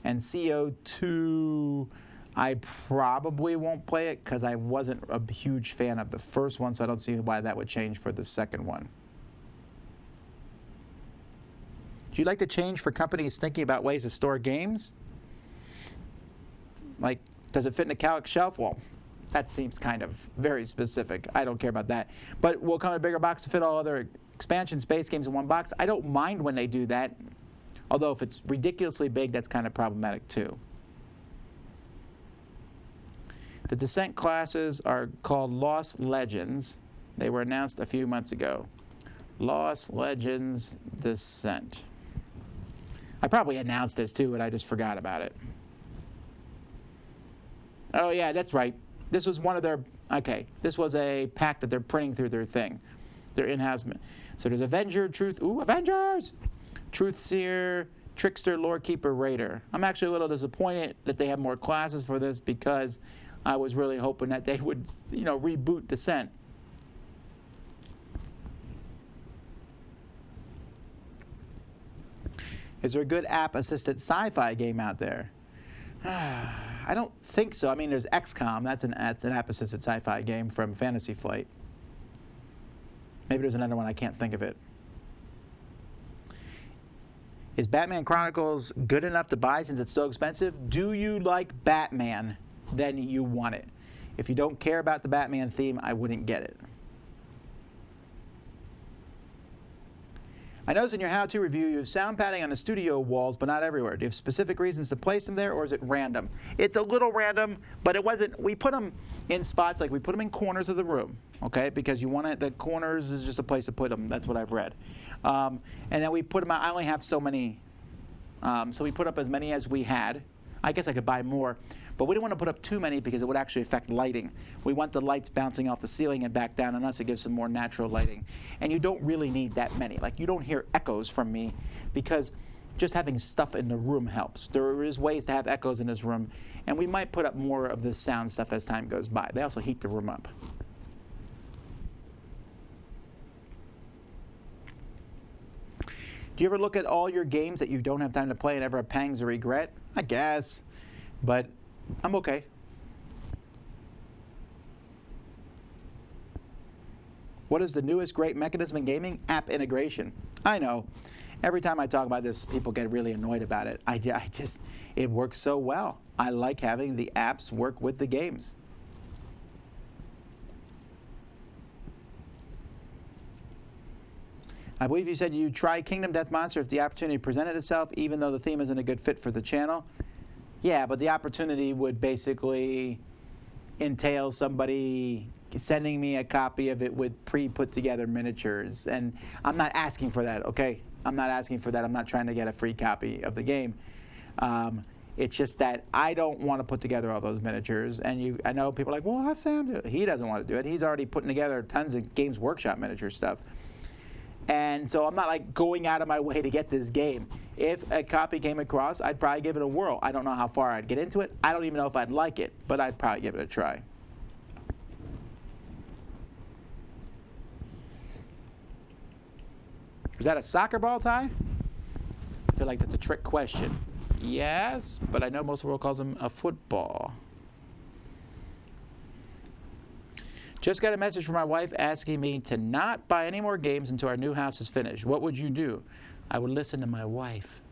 And CO2, I probably won't play it because I wasn't a huge fan of the first one, so I don't see why that would change for the second one. Do you like to change for companies thinking about ways to store games? Like, does it fit in a Calix shelf? Well, that seems kind of very specific. I don't care about that. But will come in a bigger box to fit all other expansion space games in one box? I don't mind when they do that. Although if it's ridiculously big, that's kind of problematic too. The Descent classes are called Lost Legends. They were announced a few months ago. Lost Legends Descent. I probably announced this too, and I just forgot about it. Oh yeah, that's right. This was one of their, okay, this was a pack that they're printing through their thing. Their in-house. So there's Avenger, Truth, Avengers! Truthseer, Trickster, Lorekeeper, Raider. I'm actually a little disappointed that they have more classes for this because I was really hoping that they would, reboot Descent. Is there a good app-assisted sci-fi game out there? I don't think so. I mean, there's XCOM. That's an app-assisted sci-fi game from Fantasy Flight. Maybe there's another one. I can't think of it. Is Batman Chronicles good enough to buy since it's so expensive? Do you like Batman? Then you want it. If you don't care about the Batman theme, I wouldn't get it. I noticed in your how-to review you have sound padding on the studio walls, but not everywhere. Do you have specific reasons to place them there, or is it random? It's a little random, but it wasn't. We put them in spots, like we put them in corners of the room, okay? Because you want it, the corners is just a place to put them. That's what I've read. And then we put them out. I only have so many, so we put up as many as we had. I guess I could buy more, but we didn't want to put up too many because it would actually affect lighting. We want the lights bouncing off the ceiling and back down on us to give some more natural lighting. And you don't really need that many. Like, you don't hear echoes from me because just having stuff in the room helps. There is ways to have echoes in this room, and we might put up more of this sound stuff as time goes by. They also heat the room up. Do you ever look at all your games that you don't have time to play and ever have pangs of regret? I guess, but I'm okay. What is the newest great mechanism in gaming? App integration. I know. Every time I talk about this, people get really annoyed about it. It works so well. I like having the apps work with the games. I believe you said you'd try Kingdom Death Monster if the opportunity presented itself, even though the theme isn't a good fit for the channel. Yeah, but the opportunity would basically entail somebody sending me a copy of it with pre-put together miniatures. And I'm not asking for that, okay? I'm not asking for that. I'm not trying to get a free copy of the game. It's just that I don't want to put together all those miniatures. And I know people are like, well, have Sam do it. He doesn't want to do it. He's already putting together tons of Games Workshop miniature stuff. And so I'm not like going out of my way to get this game. If a copy came across, I'd probably give it a whirl. I don't know how far I'd get into it. I don't even know if I'd like it, but I'd probably give it a try. Is that a soccer ball tie? I feel like that's a trick question. Yes, but I know most of the world calls them a football. Just got a message from my wife asking me to not buy any more games until our new house is finished. What would you do? I would listen to my wife.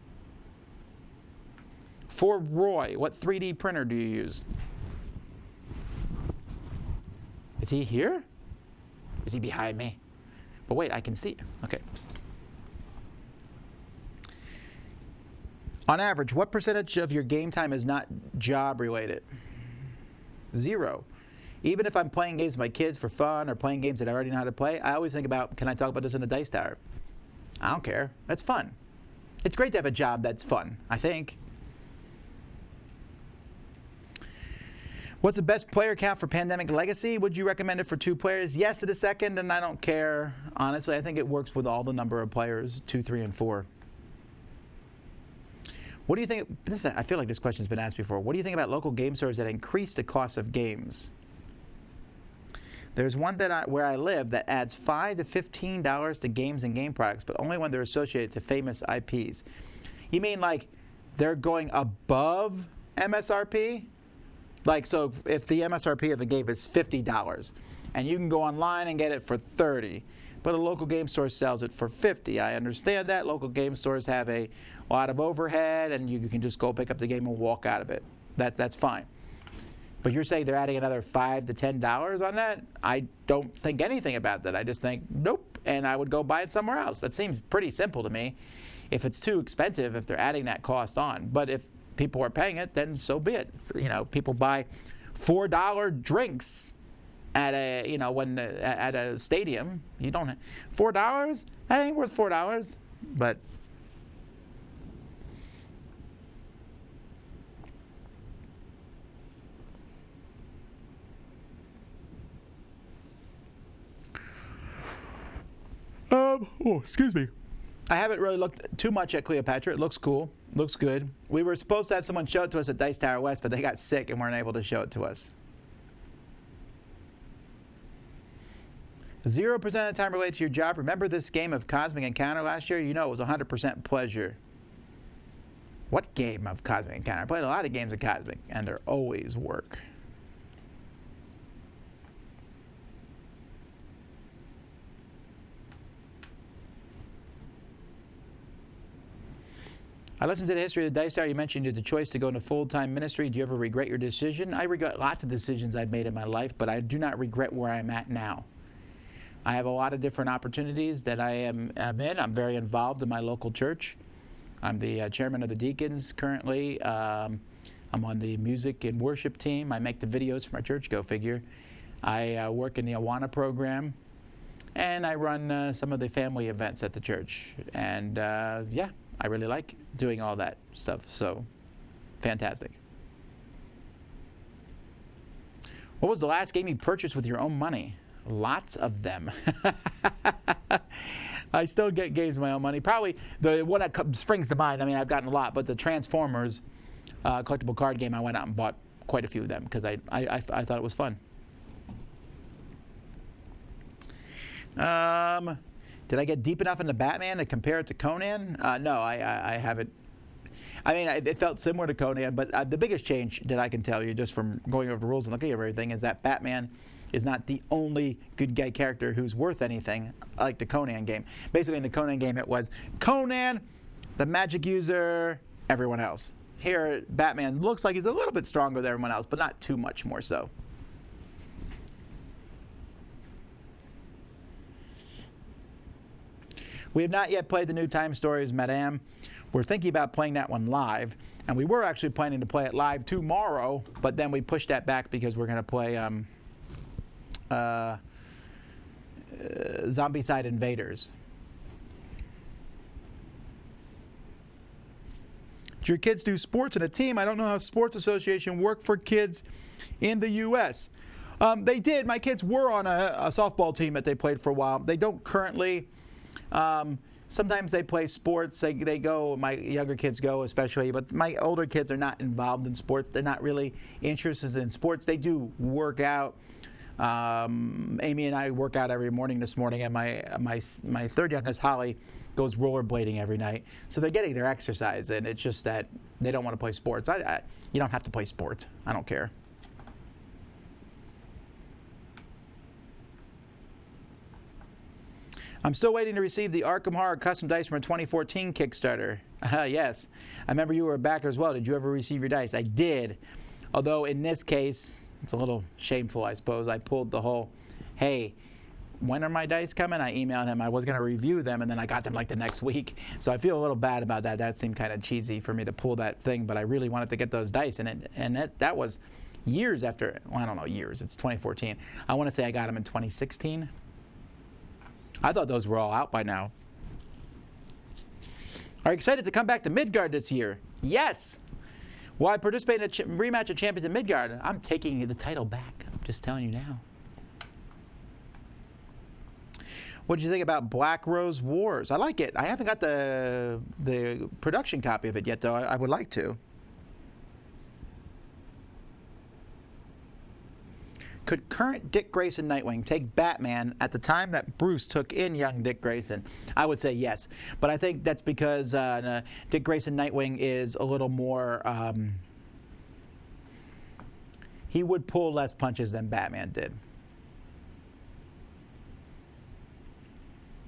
For Roy, what 3D printer do you use? Is he here? Is he behind me? But wait, I can see him. Okay. On average, what percentage of your game time is not job related? 0. Even if I'm playing games with my kids for fun or playing games that I already know how to play, I always think about, can I talk about this in a dice tower? I don't care. That's fun. It's great to have a job that's fun, I think. What's the best player count for Pandemic Legacy? Would you recommend it for 2 players? Yes to the second, and I don't care. Honestly, I think it works with all the number of players, 2, 3, and 4. What do you think? I feel like this question's been asked before. What do you think about local game stores that increase the cost of games? There's one where I live that adds $5 to $15 to games and game products, but only when they're associated to famous IPs. You mean like they're going above MSRP? Like, so if the MSRP of a game is $50, and you can go online and get it for $30, but a local game store sells it for $50. I understand that. Local game stores have a lot of overhead, and you can just go pick up the game and walk out of it. That's fine. But you're saying they're adding another $5 to $10 on that? I don't think anything about that. I just think, nope, and I would go buy it somewhere else. That seems pretty simple to me. If it's too expensive, if they're adding that cost on. But if people are paying it, then so be it. You know, people buy $4 drinks at a, you know, at a stadium. You don't $4? That ain't worth $4. But excuse me. I haven't really looked too much at Cleopatra. It looks cool. Looks good. We were supposed to have someone show it to us at Dice Tower West, but they got sick and weren't able to show it to us. 0% of the time related to your job. Remember this game of Cosmic Encounter last year? You know it was 100% pleasure. What game of Cosmic Encounter? I played a lot of games of Cosmic, and they're always work. I listened to the history of the Dice Tower. You mentioned the choice to go into full-time ministry. Do you ever regret your decision? I regret lots of decisions I've made in my life, but I do not regret where I'm at now. I have a lot of different opportunities that I am in. I'm very involved in my local church. I'm the chairman of the deacons currently. I'm on the music and worship team. I make the videos for my church, go figure. I work in the Awana program. And I run some of the family events at the church. And yeah, I really like doing all that stuff. So, fantastic. What was the last game you purchased with your own money? Lots of them. I still get games with my own money. Probably the one that springs to mind, I mean, I've gotten a lot, but the Transformers collectible card game, I went out and bought quite a few of them because I thought it was fun. Did I get deep enough into Batman to compare it to Conan? No, I haven't. I mean, it felt similar to Conan, but the biggest change that I can tell you just from going over the rules and looking at everything is that Batman is not the only good guy character who's worth anything like the Conan game. Basically, in the Conan game, it was Conan, the magic user, everyone else. Here, Batman looks like he's a little bit stronger than everyone else, but not too much more so. We have not yet played the new Time Stories, Madame. We're thinking about playing that one live, and we were actually planning to play it live tomorrow, but then we pushed that back because we're going to play Zombicide Invaders. Do your kids do sports in a team? I don't know how sports association work for kids in the U.S. They did. My kids were on a softball team that they played for a while. They don't currently. Sometimes they play sports. They go. My younger kids go, especially. But my older kids are not involved in sports. They're not really interested in sports. They do work out. Amy and I work out every morning this morning, and my third youngest, Holly, goes rollerblading every night. So they're getting their exercise, and it's just that they don't want to play sports. You don't have to play sports. I don't care. I'm still waiting to receive the Arkham Horror custom dice from a 2014 Kickstarter. Yes. I remember you were a backer as well. Did you ever receive your dice? I did. Although in this case, it's a little shameful, I suppose. I pulled the whole, hey, when are my dice coming? I emailed him. I was going to review them, and then I got them like the next week. So I feel a little bad about that. That seemed kind of cheesy for me to pull that thing, but I really wanted to get those dice. And that was years after, well, I don't know, years. It's 2014. I want to say I got them in 2016. I thought those were all out by now. Are you excited to come back to Midgard this year? Yes! Will I participate in a rematch of Champions in Midgard? I'm taking the title back. I'm just telling you now. What did you think about Black Rose Wars? I like it. I haven't got the production copy of it yet, though. I would like to. Could current Dick Grayson Nightwing take Batman at the time that Bruce took in young Dick Grayson? I would say yes. But I think that's because Dick Grayson Nightwing is a little more... he would pull less punches than Batman did.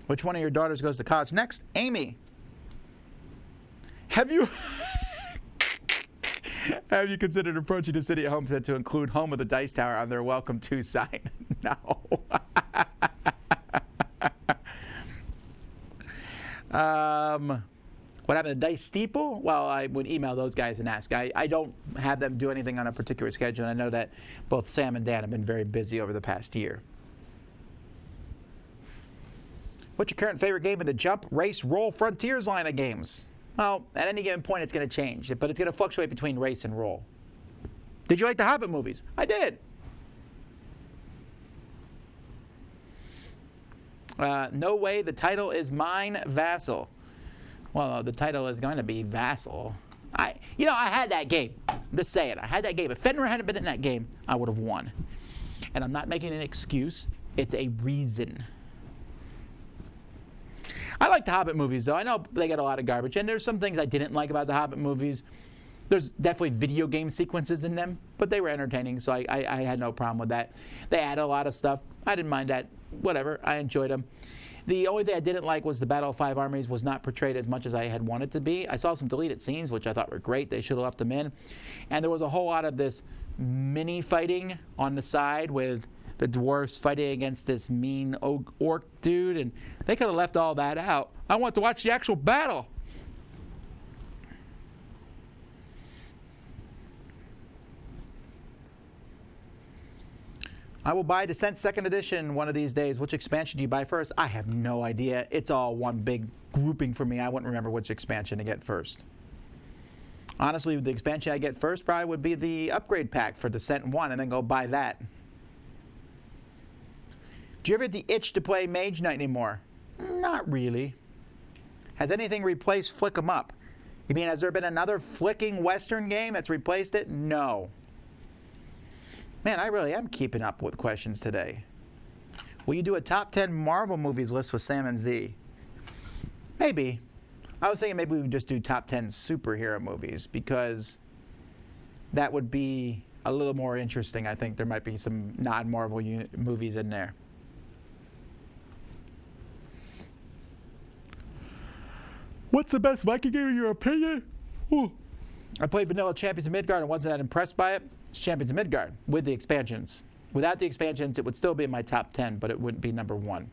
Which one of your daughters goes to college next? Amy. Have you... Have you considered approaching the city of Homestead to include Home of the Dice Tower on their welcome to sign? No. What happened to Dice Steeple? Well, I would email those guys and ask. I don't have them do anything on a particular schedule. I know that both Sam and Dan have been very busy over the past year. What's your current favorite game in the Jump, Race, Roll, Frontiers line of games? Well, at any given point, it's going to change, but it's going to fluctuate between race and roll. Did you like the Hobbit movies? I did. No way, the title is mine, Vasel. Well, the title is going to be Vassal. I had that game. I'm just saying, I had that game. If Fenrir hadn't been in that game, I would have won. And I'm not making an excuse. It's a reason. I like the Hobbit movies, though. I know they get a lot of garbage, and there's some things I didn't like about the Hobbit movies. There's definitely video game sequences in them, but they were entertaining, so I had no problem with that. They added a lot of stuff. I didn't mind that. Whatever. I enjoyed them. The only thing I didn't like was the Battle of Five Armies was not portrayed as much as I had wanted to be. I saw some deleted scenes, which I thought were great. They should have left them in. And there was a whole lot of this mini fighting on the side with the dwarves fighting against this mean orc dude, and they could have left all that out. I want to watch the actual battle. I will buy Descent 2nd Edition one of these days. Which expansion do you buy first? I have no idea. It's all one big grouping for me. I wouldn't remember which expansion to get first. Honestly, the expansion I get first probably would be the upgrade pack for Descent 1 and then go buy that. Do you ever get the itch to play Mage Knight anymore? Not really. Has anything replaced Flick 'em Up? You mean, has there been another flicking Western game that's replaced it? No. Man, I really am keeping up with questions today. Will you do a top 10 Marvel movies list with Sam and Z? Maybe. I was thinking maybe we would just do top 10 superhero movies because that would be a little more interesting. I think there might be some non-Marvel movies in there. What's the best Viking game in your opinion? Ooh. I played Vanilla Champions of Midgard and wasn't that impressed by it. It's Champions of Midgard with the expansions. Without the expansions, it would still be in my top 10, but it wouldn't be number 1.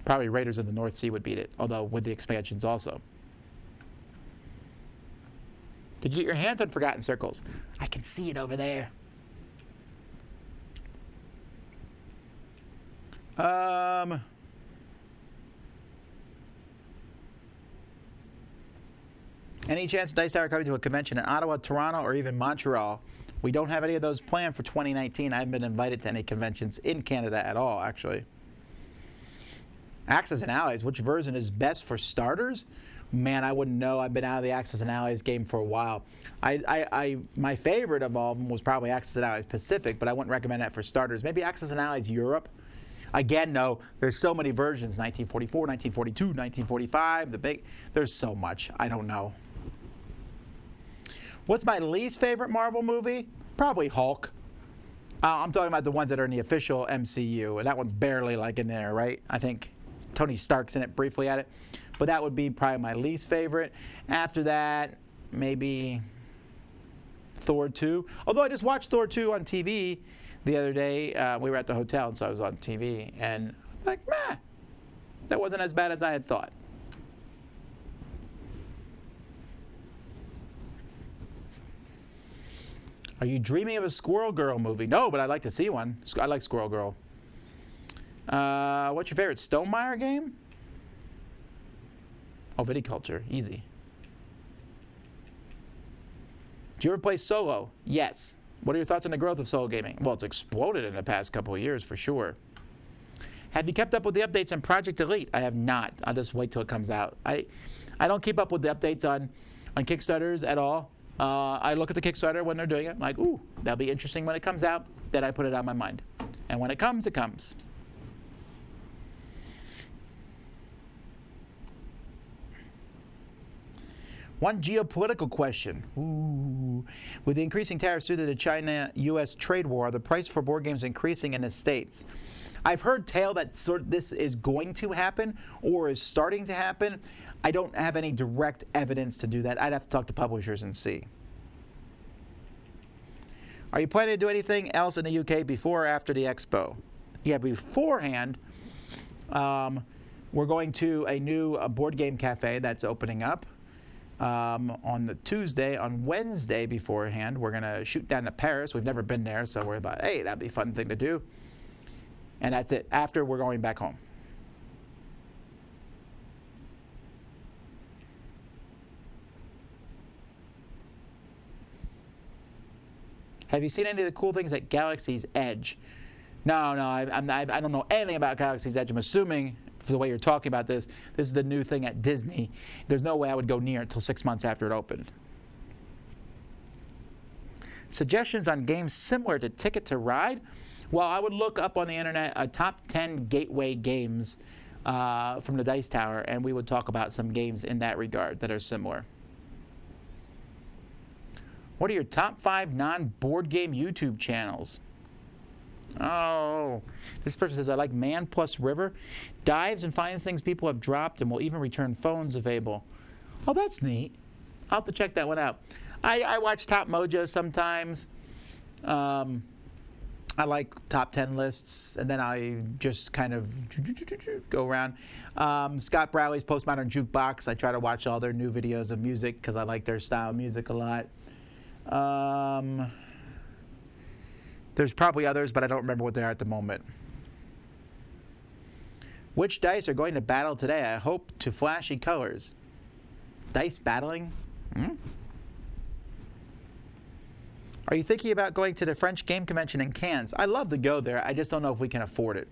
Probably Raiders of the North Sea would beat it, although with the expansions also. Did you get your hands on Forgotten Circles? I can see it over there. Any chance Dice Tower coming to a convention in Ottawa, Toronto, or even Montreal? We don't have any of those planned for 2019. I haven't been invited to any conventions in Canada at all, actually. Axis and Allies, which version is best for starters? Man, I wouldn't know. I've been out of the Axis and Allies game for a while. My favorite of all of them was probably Axis and Allies Pacific, but I wouldn't recommend that for starters. Maybe Axis and Allies Europe. Again, no, there's so many versions, 1944, 1942, 1945, there's so much. I don't know. What's my least favorite Marvel movie? Probably Hulk. I'm talking about the ones that are in the official MCU, and that one's barely like in there, right? I think Tony Stark's in it briefly at it. But that would be probably my least favorite. After that, maybe Thor 2. Although I just watched Thor 2 on TV the other day. We were at the hotel, and so I was on TV. And I'm like, meh, that wasn't as bad as I had thought. Are you dreaming of a Squirrel Girl movie? No, but I'd like to see one. I like Squirrel Girl. What's your favorite Stonemaier game? Oh, Viticulture. Easy. Do you ever play solo? Yes. What are your thoughts on the growth of solo gaming? Well, it's exploded in the past couple of years for sure. Have you kept up with the updates on Project Elite? I have not. I'll just wait till it comes out. I don't keep up with the updates on Kickstarters at all. I look at the Kickstarter when they're doing it. I'm like, ooh, that'll be interesting when it comes out. Then I put it on my mind. And when it comes, it comes. One geopolitical question. Ooh. With the increasing tariffs due to the China-U.S. trade war, are the price for board games increasing in the States? I've heard tale that this is going to happen or is starting to happen. I don't have any direct evidence to do that. I'd have to talk to publishers and see. Are you planning to do anything else in the UK before or after the expo? Yeah, beforehand, we're going to a new board game cafe that's opening up on the Tuesday. On Wednesday beforehand, we're going to shoot down to Paris. We've never been there, so we're like, hey, that'd be a fun thing to do. And that's it. After, we're going back home. Have you seen any of the cool things at Galaxy's Edge? No, I don't know anything about Galaxy's Edge. I'm assuming, for the way you're talking about this is the new thing at Disney. There's no way I would go near it until 6 months after it opened. Suggestions on games similar to Ticket to Ride? Well, I would look up on the internet a top 10 gateway games from the Dice Tower, and we would talk about some games in that regard that are similar. What are your top 5 non-board game YouTube channels? Oh, this person says, I like Man Plus River. Dives and finds things people have dropped and will even return phones available. Oh, that's neat. I'll have to check that one out. I watch Top Mojo sometimes. I like top 10 lists, and then I just kind of go around. Scott Bradley's Postmodern Jukebox. I try to watch all their new videos of music because I like their style of music a lot. There's probably others, but I don't remember what they are at the moment. Which dice are going to battle today? I hope to flashy colors. Dice battling? Are you thinking about going to the French Game Convention in Cannes? I'd love to go there. I just don't know if we can afford it.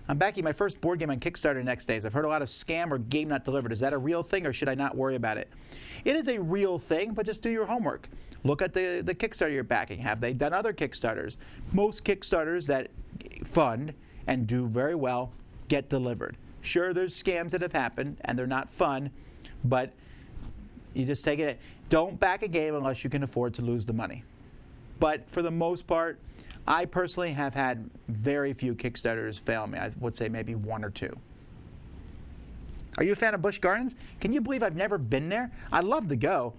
I'm backing my first board game on Kickstarter next days. I've heard a lot of scam or game not delivered. Is that a real thing, or should I not worry about it? It is a real thing, but just do your homework. Look at the Kickstarter you're backing. Have they done other Kickstarters? Most Kickstarters that fund and do very well get delivered. Sure, there's scams that have happened, and they're not fun, but you just take it. Don't back a game unless you can afford to lose the money. But for the most part, I personally have had very few Kickstarters fail me. I would say maybe 1 or 2. Are you a fan of Busch Gardens? Can you believe I've never been there? I'd love to go.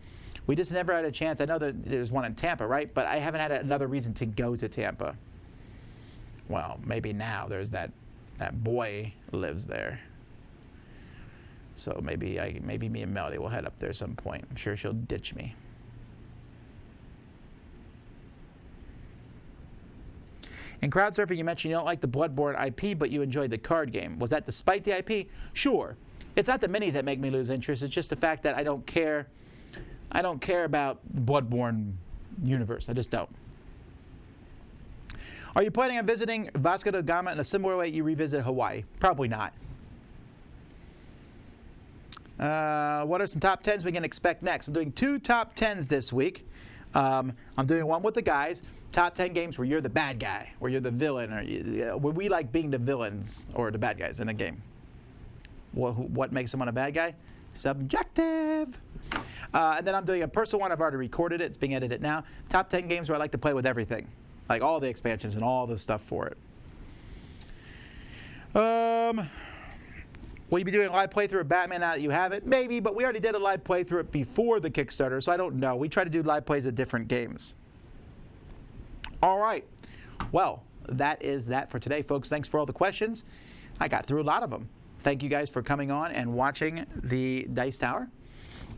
We just never had a chance. I know that there's one in Tampa, right? But I haven't had another reason to go to Tampa. Well, maybe now there's that boy lives there. So maybe me and Melody will head up there some point. I'm sure she'll ditch me. In Crowdsurfing, you mentioned you don't like the Bloodborne IP, but you enjoyed the card game. Was that despite the IP? Sure. It's not the minis that make me lose interest. It's just the fact that I don't care about Bloodborne universe. I just don't. Are you planning on visiting Vasco da Gama in a similar way you revisit Hawaii? Probably not. What are some top 10s we can expect next? I'm doing 2 top 10s this week. I'm doing one with the guys. Top 10 games where you're the bad guy, where you're the villain, or where we like being the villains or the bad guys in a game. What makes someone a bad guy? Subjective. And then I'm doing a personal one. I've already recorded it. It's being edited now. Top 10 games where I like to play with everything, like all the expansions and all the stuff for it. Will you be doing a live playthrough of Batman now that you have it? Maybe, but we already did a live playthrough before the Kickstarter, so I don't know. We try to do live plays of different games. All right. Well, that is that for today, folks. Thanks for all the questions. I got through a lot of them. Thank you guys for coming on and watching the Dice Tower.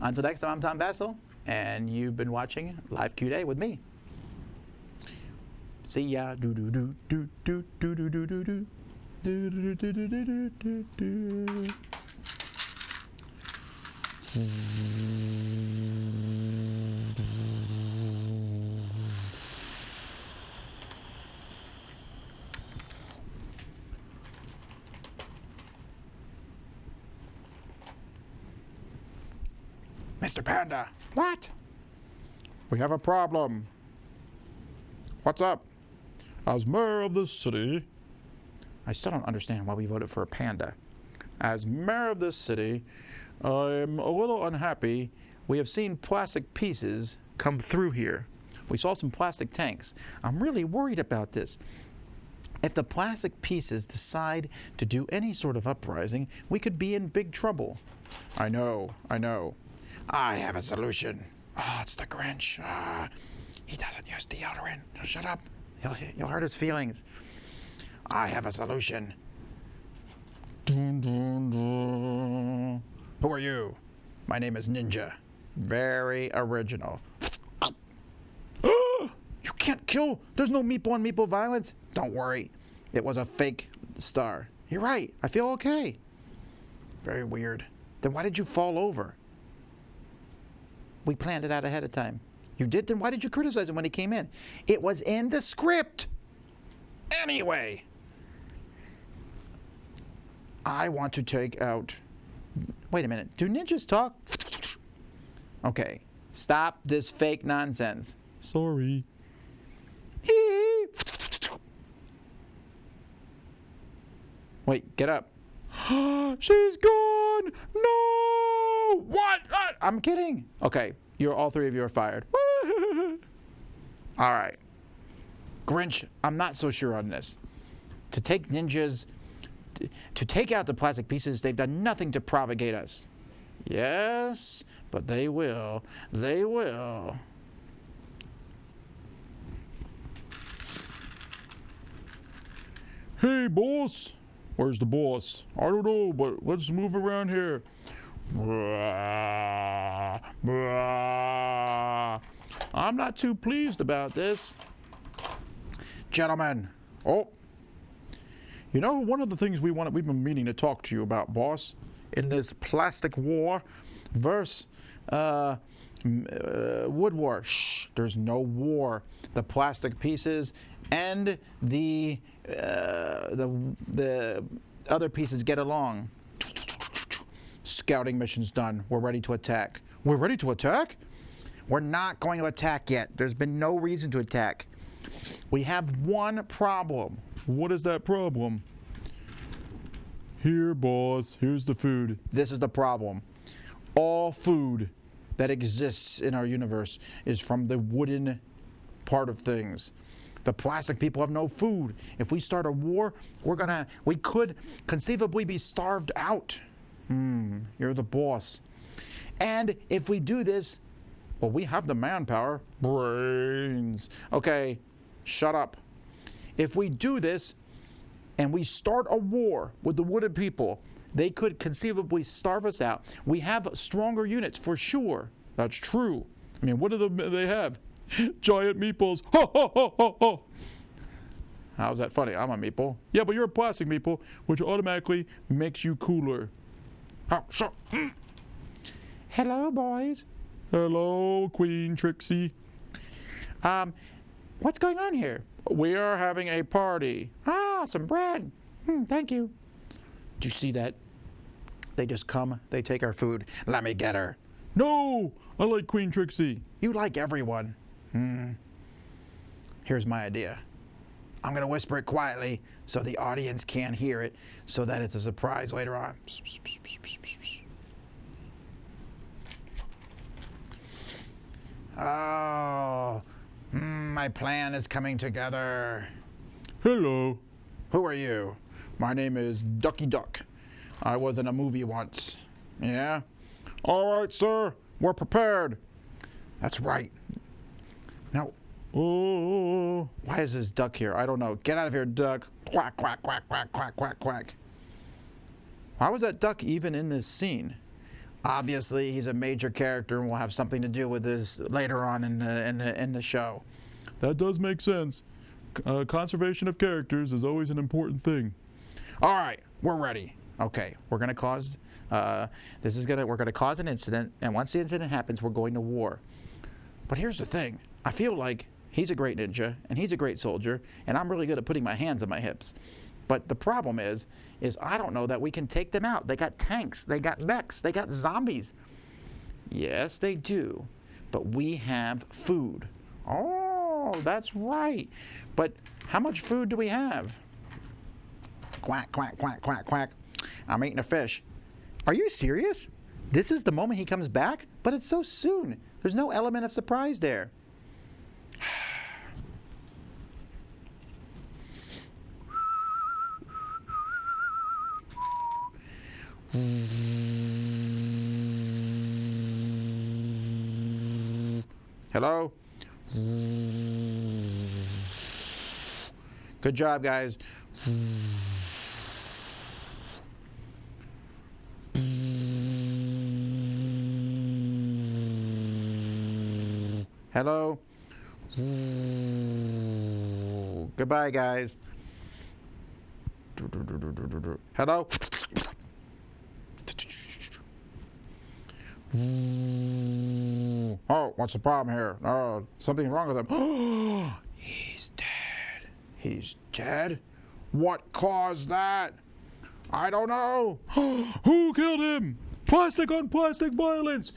Until next time, I'm Tom Vasel, and you've been watching Live Q Day with me. See ya. Do do do do do do do do do do. Mr. Panda. What? We have a problem. What's up? As mayor of this city, I still don't understand why we voted for a panda. as mayor of this city, I'm a little unhappy. We have seen plastic pieces come through here. We saw some plastic tanks. I'm really worried about this. If the plastic pieces decide to do any sort of uprising, we could be in big trouble. I know. I have a solution. Oh, it's the Grinch. He doesn't use deodorant. Shut up. You'll hurt his feelings. I have a solution. Dun, dun, dun. Who are you? My name is Ninja. Very original. You can't kill. There's no meeple on meeple violence. Don't worry. It was a fake star. You're right. I feel okay. Very weird. Then why did you fall over? We planned it out ahead of time. You did? Then why did you criticize him when he came in? It was in the script. Anyway, I want to take out... Wait a minute. Do ninjas talk? Okay. Stop this fake nonsense. Sorry. Wait, get up. She's gone! No! What? I'm kidding. Okay, all three of you are fired. All right. Grinch, I'm not so sure on this. To take ninjas, to take out the plastic pieces, they've done nothing to propagate us. Yes, but they will. They will. Hey, boss. Where's the boss? I don't know, but let's move around here. I'm not too pleased about this. Gentlemen. Oh. You know, one of the things we've been meaning to talk to you about, boss, in this plastic war versus wood war. Shh, there's no war. The plastic pieces and the other pieces get along. Scouting mission's done. We're ready to attack. We're ready to attack? We're not going to attack yet. There's been no reason to attack. We have one problem. What is that problem? Here, boss. Here's the food. This is the problem. All food that exists in our universe is from the wooden part of things. The plastic people have no food. If we start a war, we could conceivably be starved out. You're the boss. And if we do this, well, we have the manpower. Brains. Okay, shut up. If we do this and we start a war with the wooden people, they could conceivably starve us out. We have stronger units for sure. That's true. I mean, what do they have? Giant meeples. Ha ha ha ha ha. How's that funny? I'm a meeple. Yeah, but you're a plastic meeple, which automatically makes you cooler. Hello, boys. Hello, Queen Trixie. What's going on here? We are having a party. Ah, some bread. Thank you. Do you see that? They just come, they take our food. Let me get her. No, I like Queen Trixie. You like everyone. Here's my idea. I'm going to whisper it quietly so the audience can't hear it, so that it's a surprise later on. Oh, my plan is coming together. Hello. Who are you? My name is Ducky Duck. I was in a movie once. Yeah? All right, sir. We're prepared. That's right. Now, oh, why is this duck here? I don't know. Get out of here, duck. Quack, quack, quack, quack, quack, quack, quack. Why was that duck even in this scene? Obviously, he's a major character and will have something to do with this later on in the show. That does make sense. Conservation of characters is always an important thing. All right, we're ready. Okay, we're gonna cause we're gonna cause an incident, and once the incident happens, we're going to war. But here's the thing: I feel like he's a great ninja and he's a great soldier, and I'm really good at putting my hands on my hips. But the problem is I don't know that we can take them out. They got tanks, they got mechs, they got zombies. Yes, they do. But we have food. Oh, that's right. But how much food do we have? Quack, quack, quack, quack, quack. I'm eating a fish. Are you serious? This is the moment he comes back? But it's so soon. There's no element of surprise there. Hello? Good job, guys. Hello? Goodbye, guys. Hello? Oh, what's the problem here? Oh, something wrong with him. He's dead. He's dead? What caused that? I don't know. Who killed him? Plastic on plastic violence.